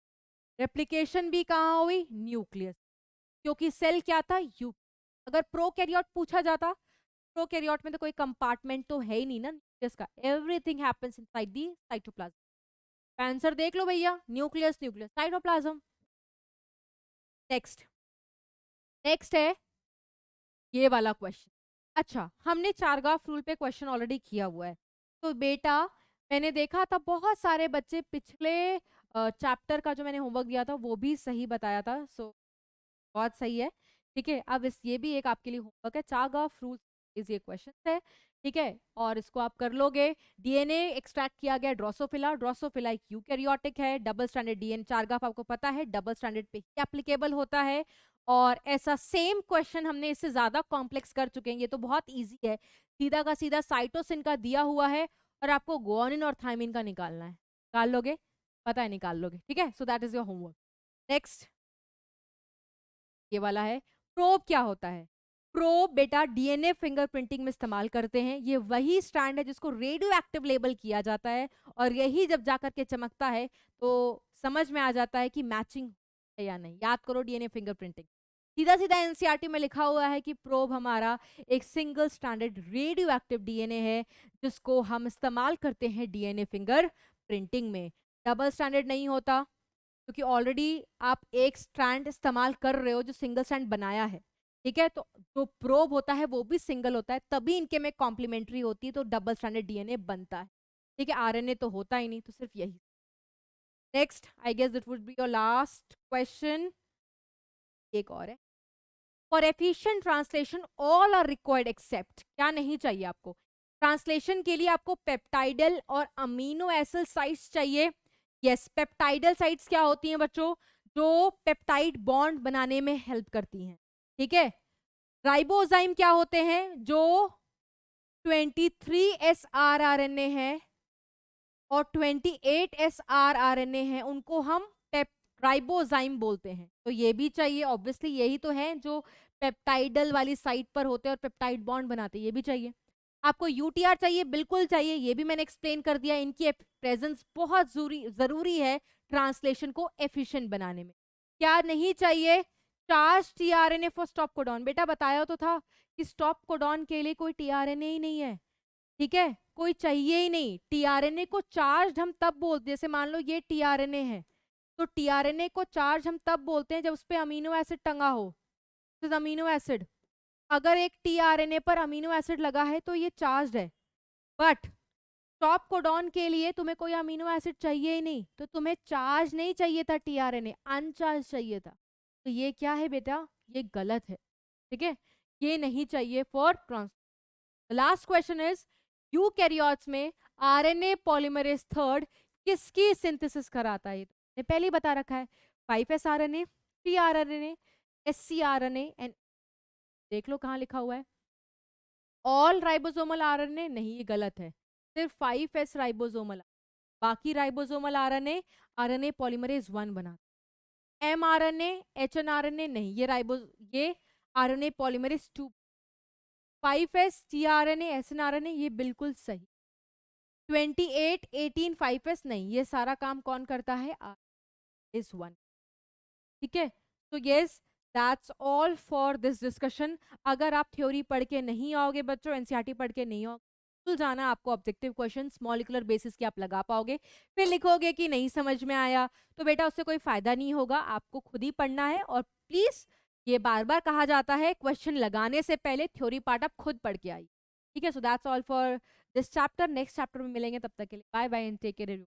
रेप्लिकेशन भी कहाँ हुई? न्यूक्लियस। क्योंकि सेल क्या था? यू। अगर प्रोकैरियोट पूछा जाता, प्रोकैरियोट में तो कोई कंपार्टमेंट तो है ही नहीं ना न्यूक्लियस का, everything happens inside the cytoplasm. Answer देख लो भैया, nucleus nucleus cytoplasm. Next, next है ये वाला क्वेश्चन। अच्छा, हमने चारगाफ रूल पे क्वेश्चन ऑलरेडी किया हुआ है। तो बेटा मैंने देखा था बहुत सारे बच्चे पिछले चैप्टर का जो मैंने होमवर्क दिया था वो भी सही बताया था, सो बहुत सही है। ठीक है, अब इस ये भी एक आपके लिए होमवर्क है, चारगाफ रूल इज ये क्वेश्चन है, ठीक है, और इसको आप कर लोगे। डीएनए एक्सट्रैक्ट किया गया ड्रोसोफिला, ड्रोसोफिला एक यूकैरियोटिक है, डबल स्टैंडर्ड डीएनए चारगाफ आपको पता है डबल स्टैंडर्ड पे ही एप्लीकेबल होता है। और ऐसा सेम क्वेश्चन हमने इससे ज्यादा कॉम्प्लेक्स कर चुके हैं, ये तो बहुत इजी है, सीधा का सीधा साइटोसिन का दिया हुआ है और आपको गुआनिन और थायमिन का निकालना है। निकाल लोगे? पता है निकाल लोगे, ठीक है, सो that is your homework. Next, ये वाला है, प्रोब क्या होता है? प्रोब बेटा डीएनए फिंगरप्रिंटिंग में इस्तेमाल करते हैं। ये वही स्टैंड है जिसको रेडियो एक्टिव लेबल किया जाता है, और यही जब जाकर के चमकता है तो समझ में आ जाता है कि मैचिंग है या नहीं। याद करो डीएनए फिंगरप्रिंटिंग, सीधा सीधा एनसीईआरटी में लिखा हुआ है कि प्रोब हमारा एक single standard radio active DNA है जिसको हम इस्तेमाल करते हैं डीएनए फिंगर प्रिंटिंग में। डबल स्टैंडर्ड नहीं होता, क्योंकि ऑलरेडी आप एक स्ट्रैंड इस्तेमाल कर रहे हो जो सिंगल स्ट्रैंड बनाया है, ठीक है। तो जो प्रोब होता है वो भी सिंगल होता है, तभी इनके में कॉम्प्लीमेंट्री होती है, तो डबल स्ट्रैंडेड डीएनए बनता है, ठीक है। आरएनए तो होता ही नहीं, तो सिर्फ यही। Next I guess it would be your last question. एक और है, for efficient translation all are required except, क्या नहीं चाहिए आपको ट्रांसलेशन के लिए? आपको पेप्टाइडल और अमीनो एसिड साइट्स चाहिए। यस, पेप्टाइडल साइट्स क्या होती हैं बच्चों? जो पेप्टाइड बॉन्ड बनाने में हेल्प करती हैं, ठीक है। राइबोजाइम क्या होते हैं? जो 23 SrRNA है और 28 SrRNA है, उनको हम राइबोजाइम बोलते हैं। तो ये भी चाहिए, ऑब्वियसली यही तो है जो पेप्टाइडल वाली साइट पर होते हैं और पेप्टाइड बॉन्ड बनाते हैं, ये भी चाहिए। आपको यूटीआर चाहिए, बिल्कुल चाहिए, ये भी मैंने एक्सप्लेन कर दिया। इनकी प्रेजेंस बहुत जरूरी है ट्रांसलेशन को एफिशिएंट बनाने में। क्या नहीं चाहिए? Charge tRNA for stop codon. बेटा बताया तो था कि स्टॉप कोडॉन के लिए कोई टीआरएनए ही नहीं है, ठीक है, कोई चाहिए ही नहीं। टीआरएनए को चार्ज हम तब बोलते, जैसे मान लो ये टीआरएनए है, तो टीआरएनए को चार्ज हम तब बोलते हैं जब उस पे अमीनो एसिड टंगा हो, अमीनो एसिड। अगर एक टीआरएनए पर अमीनो एसिड लगा है तो ये चार्ज है, बट स्टॉप कोडॉन के लिए तुम्हें कोई अमीनो एसिड चाहिए ही नहीं, तो तुम्हें चार्ज नहीं चाहिए था टीआरएनए, अनचार्ज चाहिए था। तो ये क्या है बेटा? ये गलत है, ठीक है, ये नहीं चाहिए for trans. Last question is, eukaryotes में आरएनए पॉलीमरेज थर्ड किसकी सिंथेसिस कराता है? ये पहले ही बता रखा है, 5s RNA, 3 RNA, ScRNA and देख लो कहाँ लिखा हुआ है, ऑल राइबोसोमल आरएनए। नहीं, ये गलत है, सिर्फ 5s राइबोसोमल, बाकी राइबोसोमल आरएनए पॉलीमरेज 1 बनाता। mRNA, hnRNA नहीं, ये RNA polymerase 2। 5s tRNA, snRNA ये बिल्कुल सही। 28 18 5s नहीं, ये सारा काम कौन करता है? इस 1, ठीक है। तो yes, that's all for this discussion. अगर आप थ्योरी पढ़ के नहीं आओगे बच्चों, एनसीईआरटी पढ़ के नहीं आओगे, स्कूल जाना, आपको ऑब्जेक्टिव क्वेश्चंस मॉलिक्यूलर बेसिस के आप लगा पाओगे। फिर लिखोगे कि नहीं समझ में आया, तो बेटा उससे कोई फायदा नहीं होगा, आपको खुद ही पढ़ना है। और प्लीज, ये बार बार कहा जाता है, क्वेश्चन लगाने से पहले थ्योरी पार्ट आप खुद पढ़ के आइए, ठीक है। So that's all for this chapter. Next chapter में मिलेंगे, तब तक के लिए bye bye and take care.